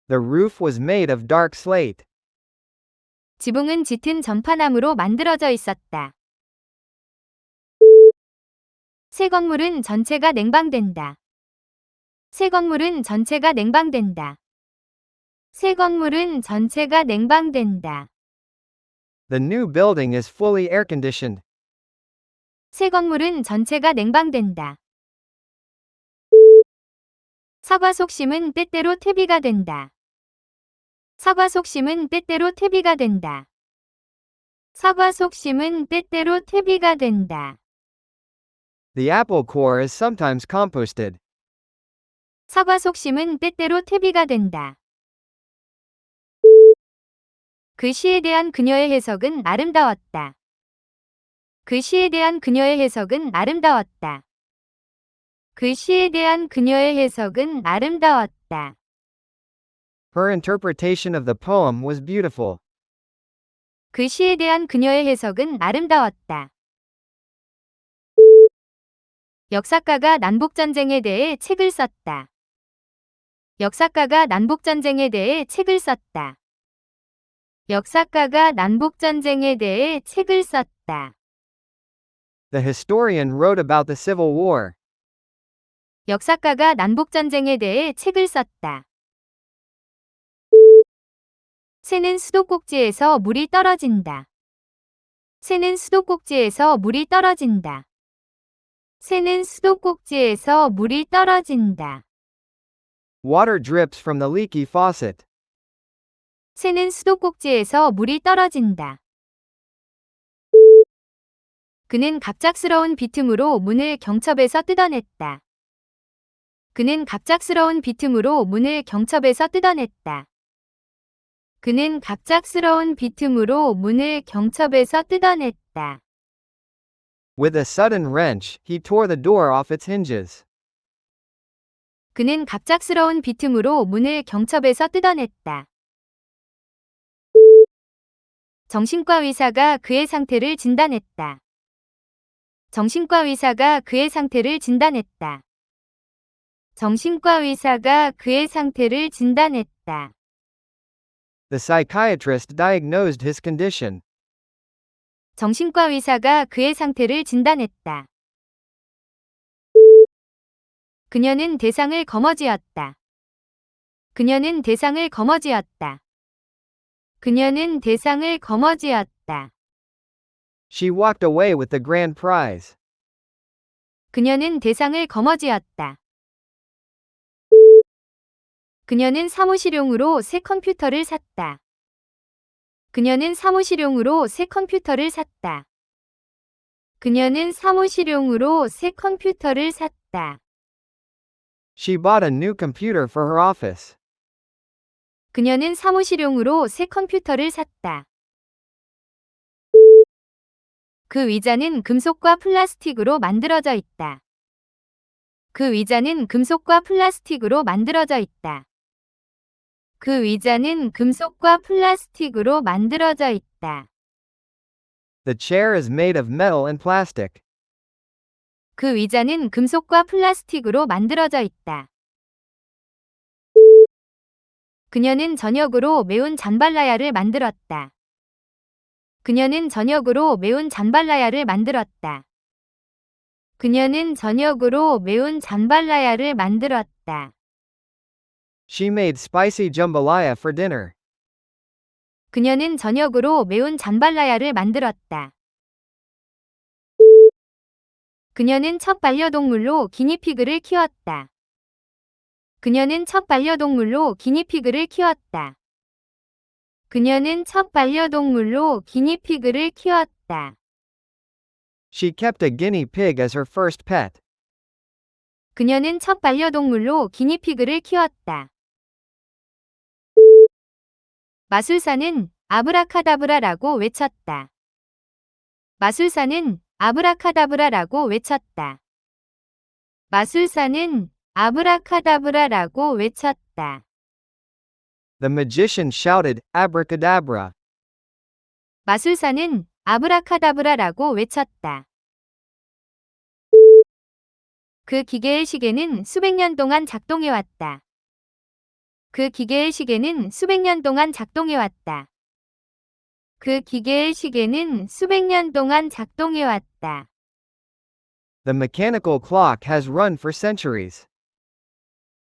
The roof was made of dark slate. 지붕은 짙은 전파나무로 만들어져 있었다. 새 건물은 전체가 냉방된다. 새 건물은 전체가 냉방된다. 새 건물은 전체가 냉방된다. The new building is fully air conditioned. 새 건물은 전체가 냉방된다. 사과 속심은 때때로 퇴비가 된다. 사과 속심은 때때로 퇴비가 된다. 사과 속심은 때때로 퇴비가 된다. The apple core is sometimes composted. 사과 속심은 때때로 퇴비가 된다. 그 시에 대한 그녀의 해석은 아름다웠다. 그 시에 대한 그녀의 해석은 아름다웠다. 그 시에 대한 그녀의 해석은 아름다웠다. Her interpretation of the poem was beautiful. 그 시에 대한 그녀의 해석은 아름다웠다. 역사가가 남북전쟁에 대해 책을 썼다. 역사가가 남북전쟁에 대해 책을 썼다. 역사가가 남북전쟁에 대해 책을 썼다. The historian wrote about the Civil War. 역사가가 남북전쟁에 대해 책을 썼다. 새는 수도꼭지에서 물이 떨어진다. 새는 수도꼭지에서 물이 떨어진다. 새는 수도꼭지에서 물이 떨어진다. Water drips from the leaky faucet. 새는 수도꼭지에서 물이 떨어진다. 그는 갑작스러운 비틈으로 문을 경첩에서 뜯어냈다. 그는 갑작스러운 비틈으로 문을 경첩에서 뜯어냈다. 그는 갑작스러운 비틈으로 문을 경첩에서 뜯어냈다. With a sudden wrench, he tore the door off its hinges. 그는 갑작스러운 비틈으로 문을 경첩에서 뜯어냈다. 정신과 의사가 그의 상태를 진단했다. 정신과 의사가 그의 상태를 진단했다. 정신과 의사가 그의 상태를 진단했다. The psychiatrist diagnosed his condition. 정신과 의사가 그의 상태를 진단했다. 그녀는 대상을 거머쥐었다. 그녀는 대상을 거머쥐었다. 그녀는 대상을 거머쥐었다. She walked away with the grand prize. 그녀는 대상을 거머쥐었다. 그녀는 사무실용으로 새 컴퓨터를 샀다. 그녀는 사무실용으로 새 컴퓨터를 샀다. 그녀는 사무실용으로 새 컴퓨터를 샀다. She bought a new computer for her office. 그녀는 사무실용으로 새 컴퓨터를 샀다. 그 의자는 금속과 플라스틱으로 만들어져 있다. 그 의자는 금속과 플라스틱으로 만들어져 있다. 그 의자는 금속과 플라스틱으로 만들어져 있다. The chair is made of metal and plastic. 그 의자는 금속과 플라스틱으로 만들어져 있다. 그녀는 저녁으로 매운 잠발라야를 만들었다. 그녀는 저녁으로 매운 잠발라야를 만들었다. 그녀는 저녁으로 매운 잠발라야를 만들었다. She made spicy jambalaya for dinner. 그녀는 저녁으로 매운 잠발라야를 만들었다. 그녀는 첫 반려동물로 기니피그를 키웠다. 그녀는 첫 반려동물로 기니피그를 키웠다. 그녀는 첫 반려동물로 기니피그를 키웠다. She kept a guinea pig as her first pet. 그녀는 첫 반려동물로 기니피그를 키웠다. 마술사는 아브라카다브라라고 외쳤다. 마술사는 아브라카다브라라고 외쳤다. 마술사는 아브라카다브라라고 외쳤다. The magician shouted, Abracadabra. 마술사는 아브라카다브라라고 외쳤다. 그 기계의 시계는 수백 년 동안 작동해왔다. 그 기계의 시계는 수백 년 동안 작동해왔다. 그 기계의 시계는 수백 년 동안 작동해왔다. The mechanical clock has run for centuries.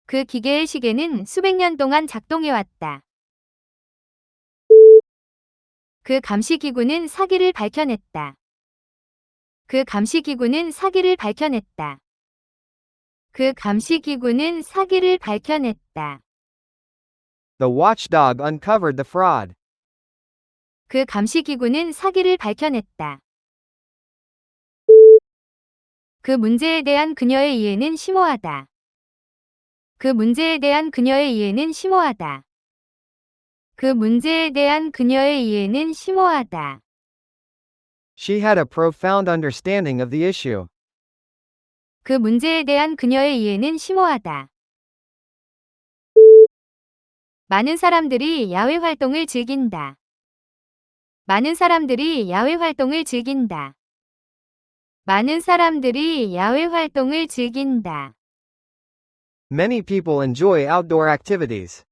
그 기계의 시계는 수백 년 동안 작동해왔다. 그 감시기구는 사기를 밝혀냈다. 그 감시기구는 사기를 밝혀냈다. 그 감시기구는 사기를 밝혀냈다. The watchdog uncovered the fraud. 그 감시기구는 사기를 밝혀냈다. 그 문제에 대한 그녀의 이해는 심오하다. 그 문제에 대한 그녀의 이해는 심오하다. 그 문제에 대한 그녀의 이해는 심오하다. She had a profound understanding of the issue. 그 문제에 대한 그녀의 이해는 심오하다. 많은 사람들이 야외 활동을 즐긴다. 많은 사람들이 야외 활동을 즐긴다. 많은 사람들이 야외 활동을 즐긴다. Many people enjoy outdoor activities.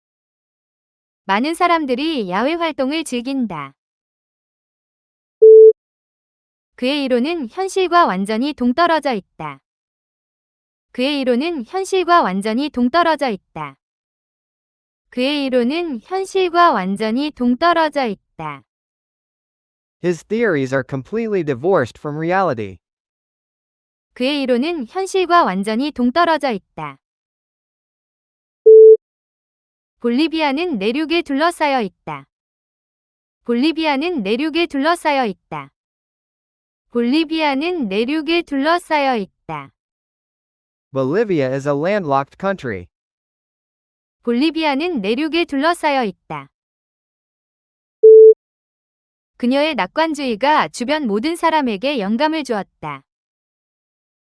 많은 사람들이 야외 활동을 즐긴다. 그의 이론은 현실과 완전히 동떨어져 있다. 그의 이론은 현실과 완전히 동떨어져 있다. 그의 이론은 현실과 완전히 동떨어져 있다. His theories are completely divorced from reality. 그의 이론은 현실과 완전히 동떨어져 있다. 볼리비아는 내륙에 둘러싸여 있다. 볼리비아는 내륙에 둘러싸여 있다. 볼리비아는 내륙에 둘러싸여 있다. Bolivia is a landlocked country. 볼리비아는 내륙에 둘러싸여 있다. 그녀의 낙관주의가 주변 모든 사람에게 영감을 주었다.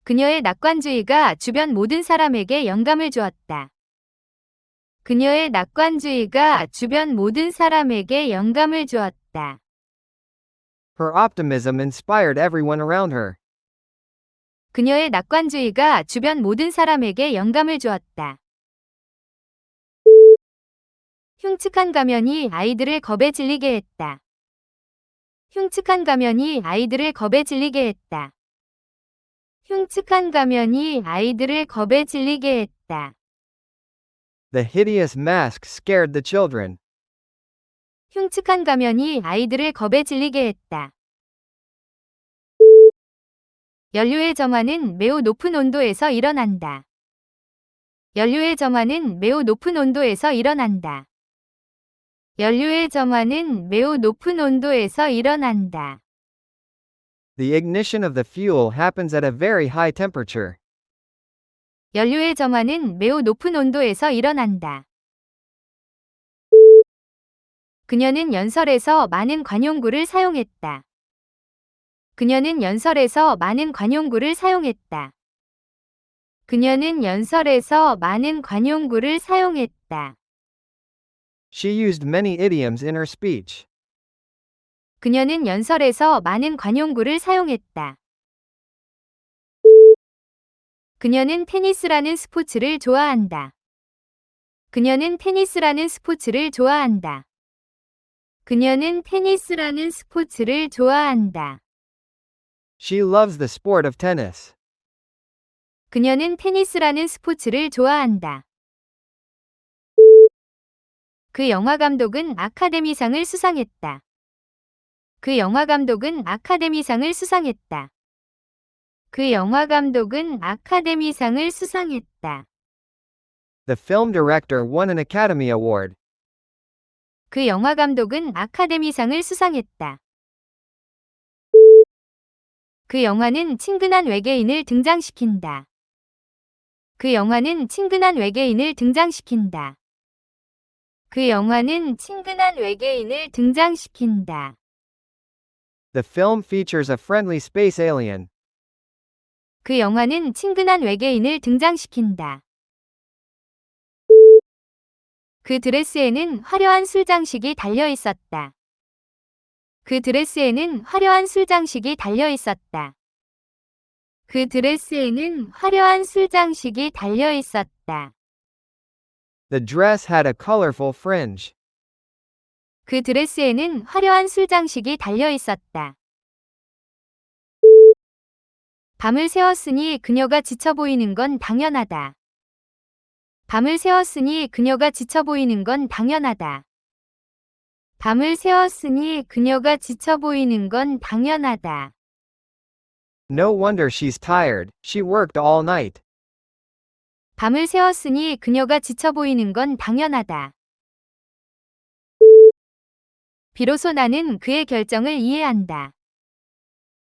그녀의 낙관주의가 주변 모든 사람에게 영감을 주었다. 그녀의 낙관주의가 주변 모든 사람에게 영감을 주었다. Her optimism inspired everyone around her. 그녀의 낙관주의가 주변 모든 사람에게 영감을 주었다. 흉측한 가면이 아이들을 겁에 질리게 했다. 흉측한 가면이 아이들을 겁에 질리게 했다. 흉측한 가면이 아이들을 겁에 질리게 했다. The hideous mask scared the children. 흉측한 가면이 아이들을 겁에 질리게 했다. 연료의 점화는 매우 높은 온도에서 일어난다. 연료의 점화는 매우 높은 온도에서 일어난다. 연료의 점화는 매우 높은 온도에서 일어난다. The ignition of the fuel happens at a very high temperature. 연료의 점화는 매우 높은 온도에서 일어난다. 그녀는 연설에서 많은 관용구를 사용했다. 그녀는 연설에서 많은 관용구를 사용했다. 그녀는 연설에서 많은 관용구를 사용했다. She used many idioms in her speech. 그녀는 연설에서 많은 관용구를 사용했다. 그녀는 테니스라는 스포츠를 좋아한다. 그녀는 테니스라는 스포츠를 좋아한다. 그녀는 테니스라는 스포츠를 좋아한다. She loves the sport of tennis. 그녀는 테니스라는 스포츠를 좋아한다. 그 영화 감독은 아카데미상을 수상했다. 그 영화 감독은 아카데미상을 수상했다. 그 영화 감독은 아카데미상을 수상했다. The film director won an Academy Award. 그 영화 감독은 아카데미상을 수상했다. 그 영화는 친근한 외계인을 등장시킨다. 그 영화는 친근한 외계인을 등장시킨다. 그 영화는 친근한 외계인을 등장시킨다. The film features a friendly space alien. 그 영화는 친근한 외계인을 등장시킨다. 그 드레스에는 화려한 술장식이 달려 있었다. 그 드레스에는 화려한 술장식이 달려 있었다. 그 드레스에는 화려한 술장식이 달려 있었다. The dress had a colorful fringe. 그 드레스에는 화려한 술장식이 달려 있었다. 밤을 새웠으니 그녀가 지쳐 보이는 건 당연하다. 밤을 새웠으니 그녀가 지쳐 보이는 건 당연하다. 밤을 새웠으니 그녀가 지쳐 보이는 건 당연하다. No wonder she's tired. She worked all night. 밤을 새웠으니 그녀가 지쳐 보이는 건 당연하다. 비로소 나는 그의 결정을 이해한다.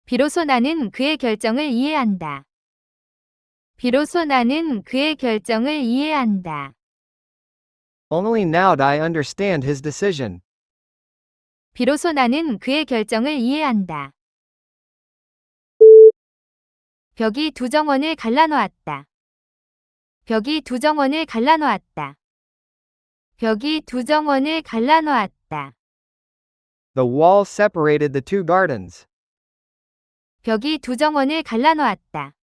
비로소 나는 그의 결정을 이해한다. 비로소 나는 그의 결정을 이해한다. Only now do I understand his decision. 비로소 나는 그의 결정을 이해한다. 벽이 두 정원을 갈라놓았다. 벽이 두 정원을 갈라놓았다. 벽이 두 정원을 갈라놓았다. The wall separated the two gardens. 벽이 두 정원을 갈라놓았다.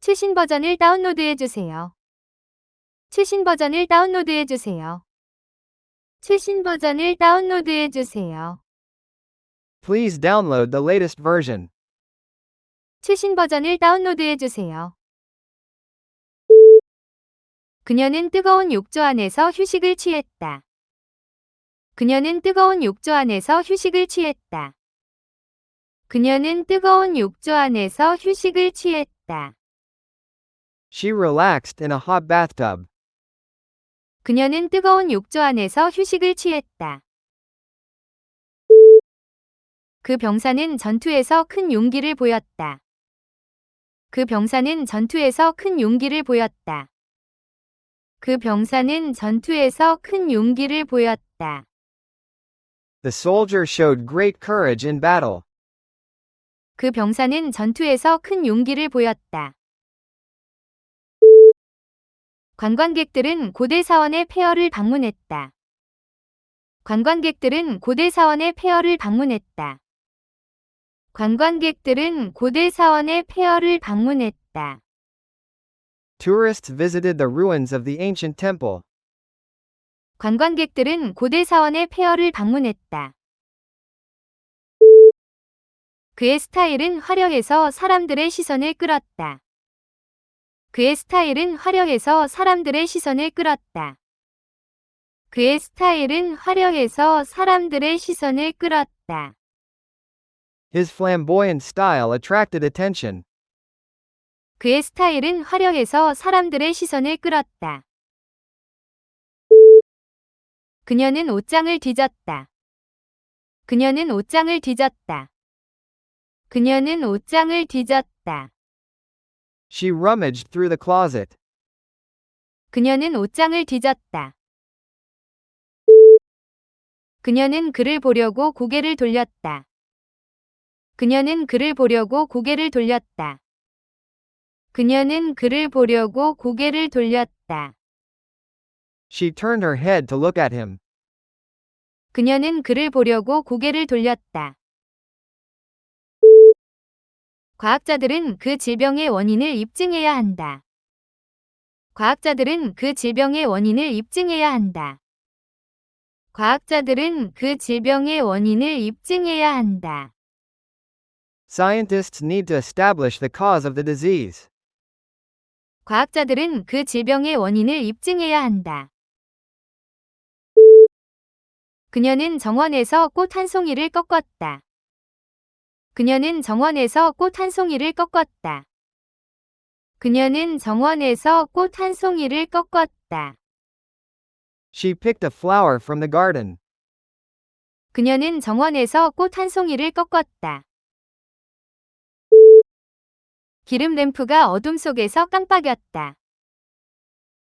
최신 버전을 다운로드해 주세요. 최신 버전을 다운로드해 주세요. 최신 버전을 다운로드해 주세요. Please download the latest version. 최신 버전을 다운로드해 주세요. 그녀는 뜨거운 욕조 안에서 휴식을 취했다. 그녀는 뜨거운 욕조 안에서 휴식을 취했다. 그녀는 뜨거운 욕조 안에서 휴식을 취했다. She relaxed in a hot bathtub. 그녀는 뜨거운 욕조 안에서 휴식을 취했다. 그 병사는 전투에서 큰 용기를 보였다. 그 병사는 전투에서 큰 용기를 보였다. 그 병사는 전투에서 큰 용기를 보였다. The soldier showed great courage in battle. 그 병사는 전투에서 큰 용기를 보였다. 관광객들은 고대 사원의 폐허를 방문했다. 관광객들은 고대 사원의 폐허를 방문했다. 관광객들은 고대 사원의 폐허를 방문했다. Tourists visited the ruins of the ancient temple. 관광객들은 고대 사원의 폐허를 방문했다. 그의 스타일은 화려해서 사람들의 시선을 끌었다. 그의 스타일은 화려해서 사람들의 시선을 끌었다. 그의 스타일은 화려해서 사람들의 시선을 끌었다. His flamboyant style attracted attention. 그의 스타일은 화려해서 사람들의 시선을 끌었다. 그녀는 옷장을 뒤졌다. 그녀는 옷장을 뒤졌다. 그녀는 옷장을 뒤졌다. She rummaged through the closet. 그녀는 옷장을 뒤졌다. 그녀는 그를 보려고 고개를 돌렸다. 그녀는 그를 보려고 고개를 돌렸다. 그녀는 그를 보려고 고개를 돌렸다. She turned her head to look at him. 그녀는 그를 보려고 고개를 돌렸다. 과학자들은 그 질병의 원인을 입증해야 한다. 과학자들은 그 질병의 원인을 입증해야 한다. 과학자들은 그 질병의 원인을 입증해야 한다. Scientists need to establish the cause of the disease. 과학자들은 그 질병의 원인을 입증해야 한다. 그녀는 정원에서 꽃 한 송이를 꺾었다. 그녀는 정원에서 꽃 한 송이를 꺾었다. 그녀는 정원에서 꽃 한 송이를 꺾었다. She picked a flower from the garden. 그녀는 정원에서 꽃 한 송이를 꺾었다. 기름 램프가 어둠 속에서 깜빡였다.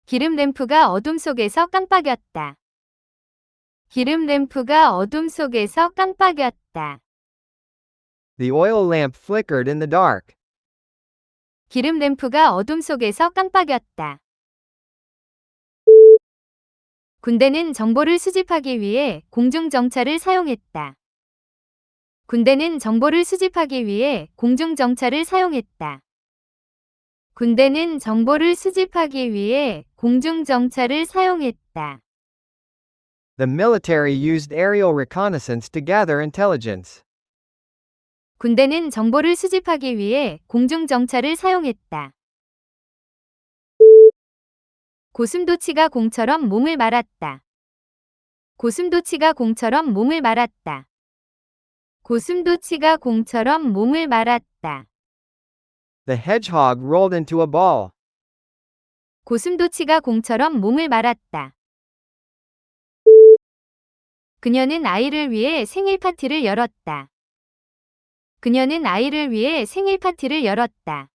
기름 램프가 어둠 속에서 깜빡였다. 기름 램프가 어둠 속에서 깜빡였다. The oil lamp flickered in the dark. 기름 램프가 어둠 속에서 깜빡였다. 군대는 정보를 수집하기 위해 공중정찰을 사용했다. 군대는 정보를 수집하기 위해 공중정찰을 사용했다. 군대는 정보를 수집하기 위해 공중정찰을 사용했다. The military used aerial reconnaissance to gather intelligence. 군대는 정보를 수집하기 위해 공중정찰을 사용했다. 고슴도치가 공처럼 몸을 말았다. 고슴도치가 공처럼 몸을 말았다. 고슴도치가 공처럼 몸을 말았다. The hedgehog rolled into a ball. 고슴도치가 공처럼 몸을 말았다. 그녀는 아이를 위해 생일 파티를 열었다. 그녀는 아이를 위해 생일 파티를 열었다.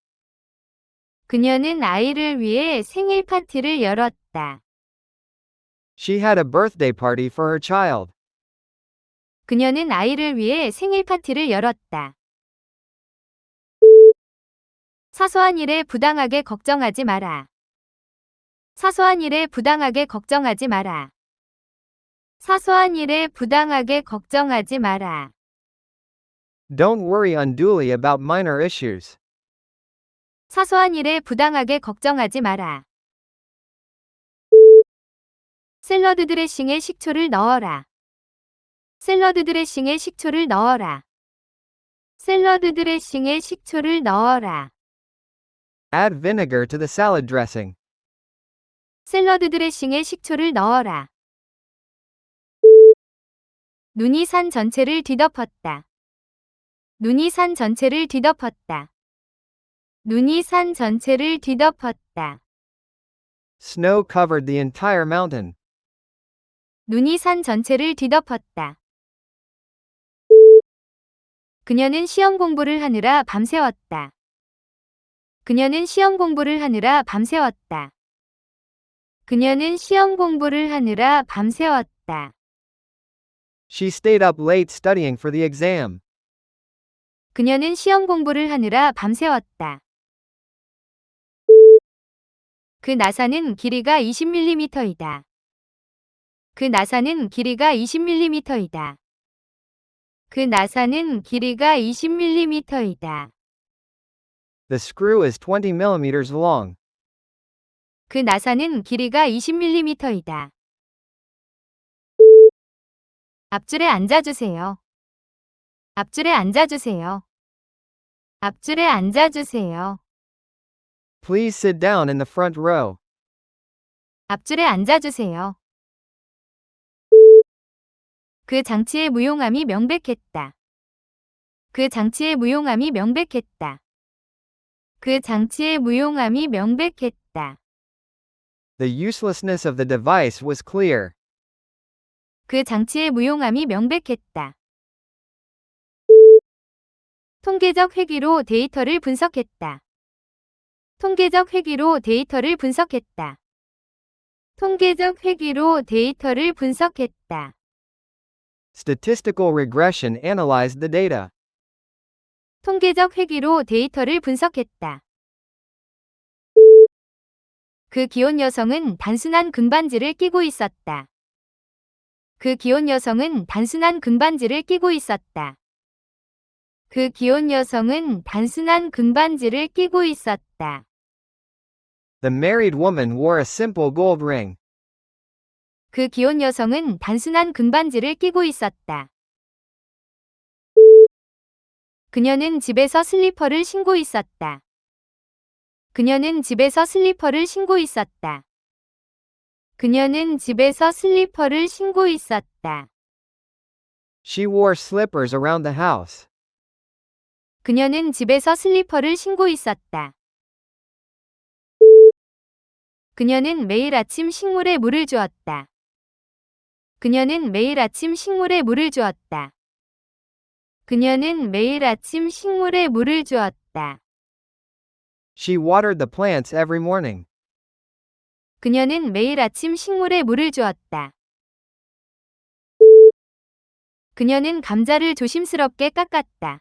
그녀는 아이를 위해 생일 파티를 열었다. She had a birthday party for her child. 그녀는 아이를 위해 생일 파티를 열었다. 사소한 일에 부당하게 걱정하지 마라. 사소한 일에 부당하게 걱정하지 마라. 사소한 일에 부당하게 걱정하지 마라. Don't worry unduly about minor issues. 사소한 일에 부당하게 걱정하지 마라. 샐러드 드레싱에 식초를 넣어라. 샐러드 드레싱에 식초를 넣어라. 샐러드 드레싱에 식초를 넣어라. Add vinegar to the salad dressing. 샐러드 드레싱에 식초를 넣어라. 눈이 산 전체를 뒤덮었다. 눈이 산 전체를 뒤덮었다. 눈이 산 전체를 뒤덮었다. Snow covered the entire mountain. 눈이 산 전체를 뒤덮었다. 그녀는 시험 공부를 하느라 밤새웠다. 그녀는 시험 공부를 하느라 밤새웠다. 그녀는 시험 공부를 하느라 밤새웠다. She stayed up late studying for the exam. 그녀는 시험 공부를 하느라 밤새웠다. 그 나사는 길이가 20mm이다. 그 나사는 길이가 20mm이다. 그 나사는 길이가 20mm이다. The screw is 20 millimeters long. 그 나사는 길이가 20mm이다. 앞줄에 앉아주세요. 앞줄에 앉아주세요. 앞줄에 앉아주세요. Please sit down in the front row. 앞줄에 앉아주세요. 그 장치의 무용함이 명백했다. 그 장치의 무용함이 명백했다. 그 장치의 무용함이 명백했다. The uselessness of the device was clear. 그 장치의 무용함이 명백했다. 통계적 회귀로 데이터를 분석했다. 통계적 회귀로 데이터를 분석했다. 통계적 회귀로 데이터를 분석했다. Statistical regression analyzed the data. 통계적 회귀로 데이터를 분석했다. 그 귀여운 여성은 단순한 금반지를 끼고 있었다. 그 귀여운 여성은 단순한 금반지를 끼고 있었다. 그 귀여운 여성은 단순한 금반지를 끼고 있었다. The married woman wore a simple gold ring. 그 귀여운 여성은 단순한 금반지를 끼고 있었다. 그녀는 집에서 슬리퍼를 신고 있었다. 그녀는 집에서 슬리퍼를 신고 있었다. 그녀는 집에서 슬리퍼를 신고 있었다. She wore slippers around the house. 그녀는 집에서 슬리퍼를 신고 있었다. 그녀는 매일 아침 식물에 물을 주었다. 그녀는 매일 아침 식물에 물을 주었다. 그녀는 매일 아침 식물에 물을 주었다. She watered the plants every morning. 그녀는 매일 아침 식물에 물을 주었다. 그녀는 감자를 조심스럽게 깎았다.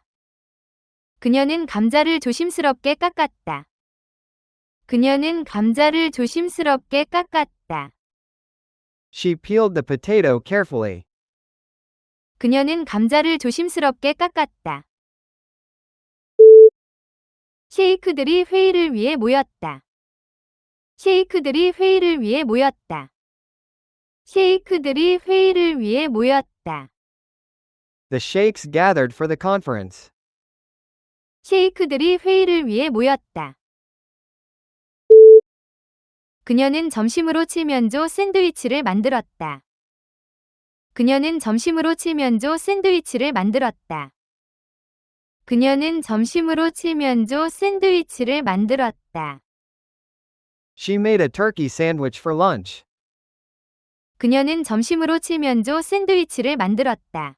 그녀는 감자를 조심스럽게 깎았다. 그녀는 감자를 조심스럽게 깎았다. She peeled the potato carefully. 그녀는 감자를 조심스럽게 깎았다. 셰이크들이 회의를 위해 모였다. 셰이크들이 회의를 위해 모였다. 셰이크들이 회의를 위해 모였다. The sheikhs gathered for the conference. 셰이크들이 회의를 위해 모였다. 그녀는 점심으로 칠면조 샌드위치를 만들었다. 그녀는 점심으로 칠면조 샌드위치를 만들었다. 그녀는 점심으로 칠면조 샌드위치를 만들었다. She made a turkey sandwich for lunch. 그녀는 점심으로 칠면조 샌드위치를 만들었다.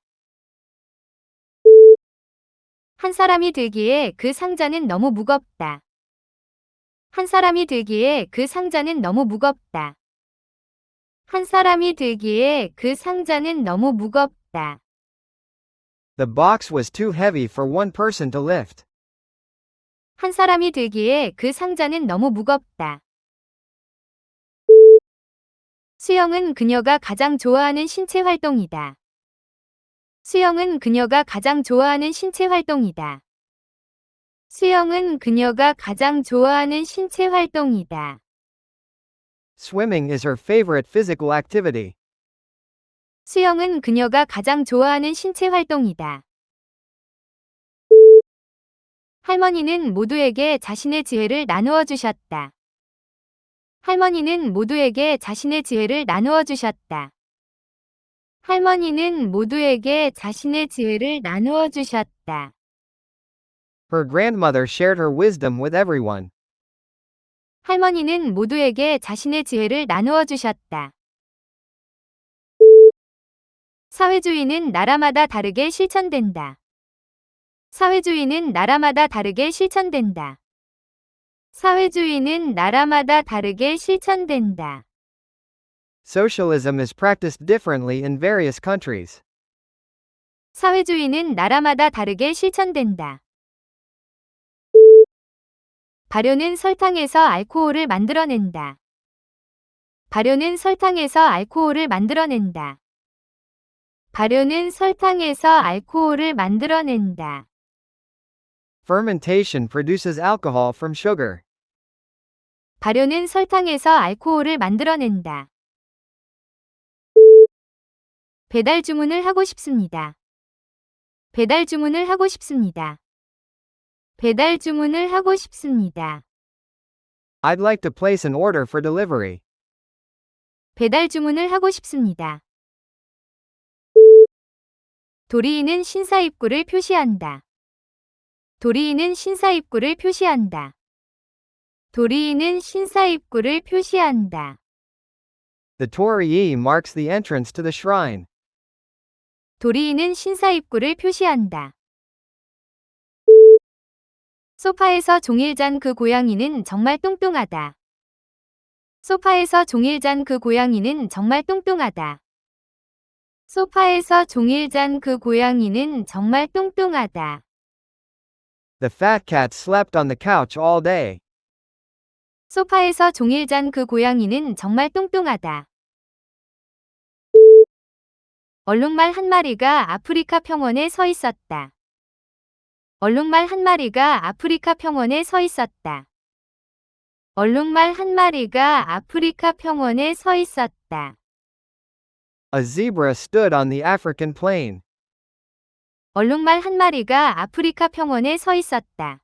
한 사람이 들기에 그 상자는 너무 무겁다. 한 사람이 들기에 그 상자는 너무 무겁다. 한 사람이 들기에 그 상자는 너무 무겁다. The box was too heavy for one person to lift. 한 사람이 들기에 그 상자는 너무 무겁다. 수영은 그녀가 가장 좋아하는 신체 활동이다. 수영은 그녀가 가장 좋아하는 신체 활동이다. 수영은 그녀가 가장 좋아하는 신체 활동이다. Swimming is her favorite physical activity. 수영은 그녀가 가장 좋아하는 신체 활동이다. 할머니는 모두에게 자신의 지혜를 나누어 주셨다. 할머니는 모두에게 자신의 지혜를 나누어 주셨다. 할머니는 모두에게 자신의 지혜를 나누어 주셨다. Her grandmother shared her wisdom with everyone. 할머니는 모두에게 자신의 지혜를 나누어 주셨다. 사회주의는 나라마다 다르게 실천된다. 사회주의는 나라마다 다르게 실천된다. 사회주의는 나라마다 다르게 실천된다. Socialism is practiced differently in various countries. 사회주의는 나라마다 다르게 실천된다. 발효는 설탕에서 알코올을 만들어낸다. 발효는 설탕에서 알코올을 만들어낸다. 발효는 설탕에서 알코올을 만들어낸다. Fermentation produces alcohol from sugar. 발효는 설탕에서 알코올을 만들어낸다. 배달 주문을 하고 싶습니다. 배달 주문을 하고 싶습니다. 배달 주문을 하고 싶습니다. I'd like to place an order for delivery. 배달 주문을 하고 싶습니다. 도리인은 신사입구를 표시한다. 도리인은 신사입구를 표시한다. 도리인은 신사입구를 표시한다. The torii marks the entrance to the shrine. 도리인은 신사입구를 표시한다. 소파에서 종일 잔 그 고양이는 정말 뚱뚱하다. 소파에서 종일 잔 그 고양이는 정말 뚱뚱하다. 소파에서 종일 잔 그 고양이는 정말 뚱뚱하다. The fat cat slept on the couch all day. 소파에서 종일 잔 그 고양이는 정말 뚱뚱하다. 얼룩말 한 마리가 아프리카 평원에 서 있었다. 얼룩말 한 마리가 아프리카 평원에 서 있었다. 얼룩말 한 마리가 아프리카 평원에 서 있었다. A zebra stood on the African plain. 얼룩말 한 마리가 아프리카 평원에 서 있었다.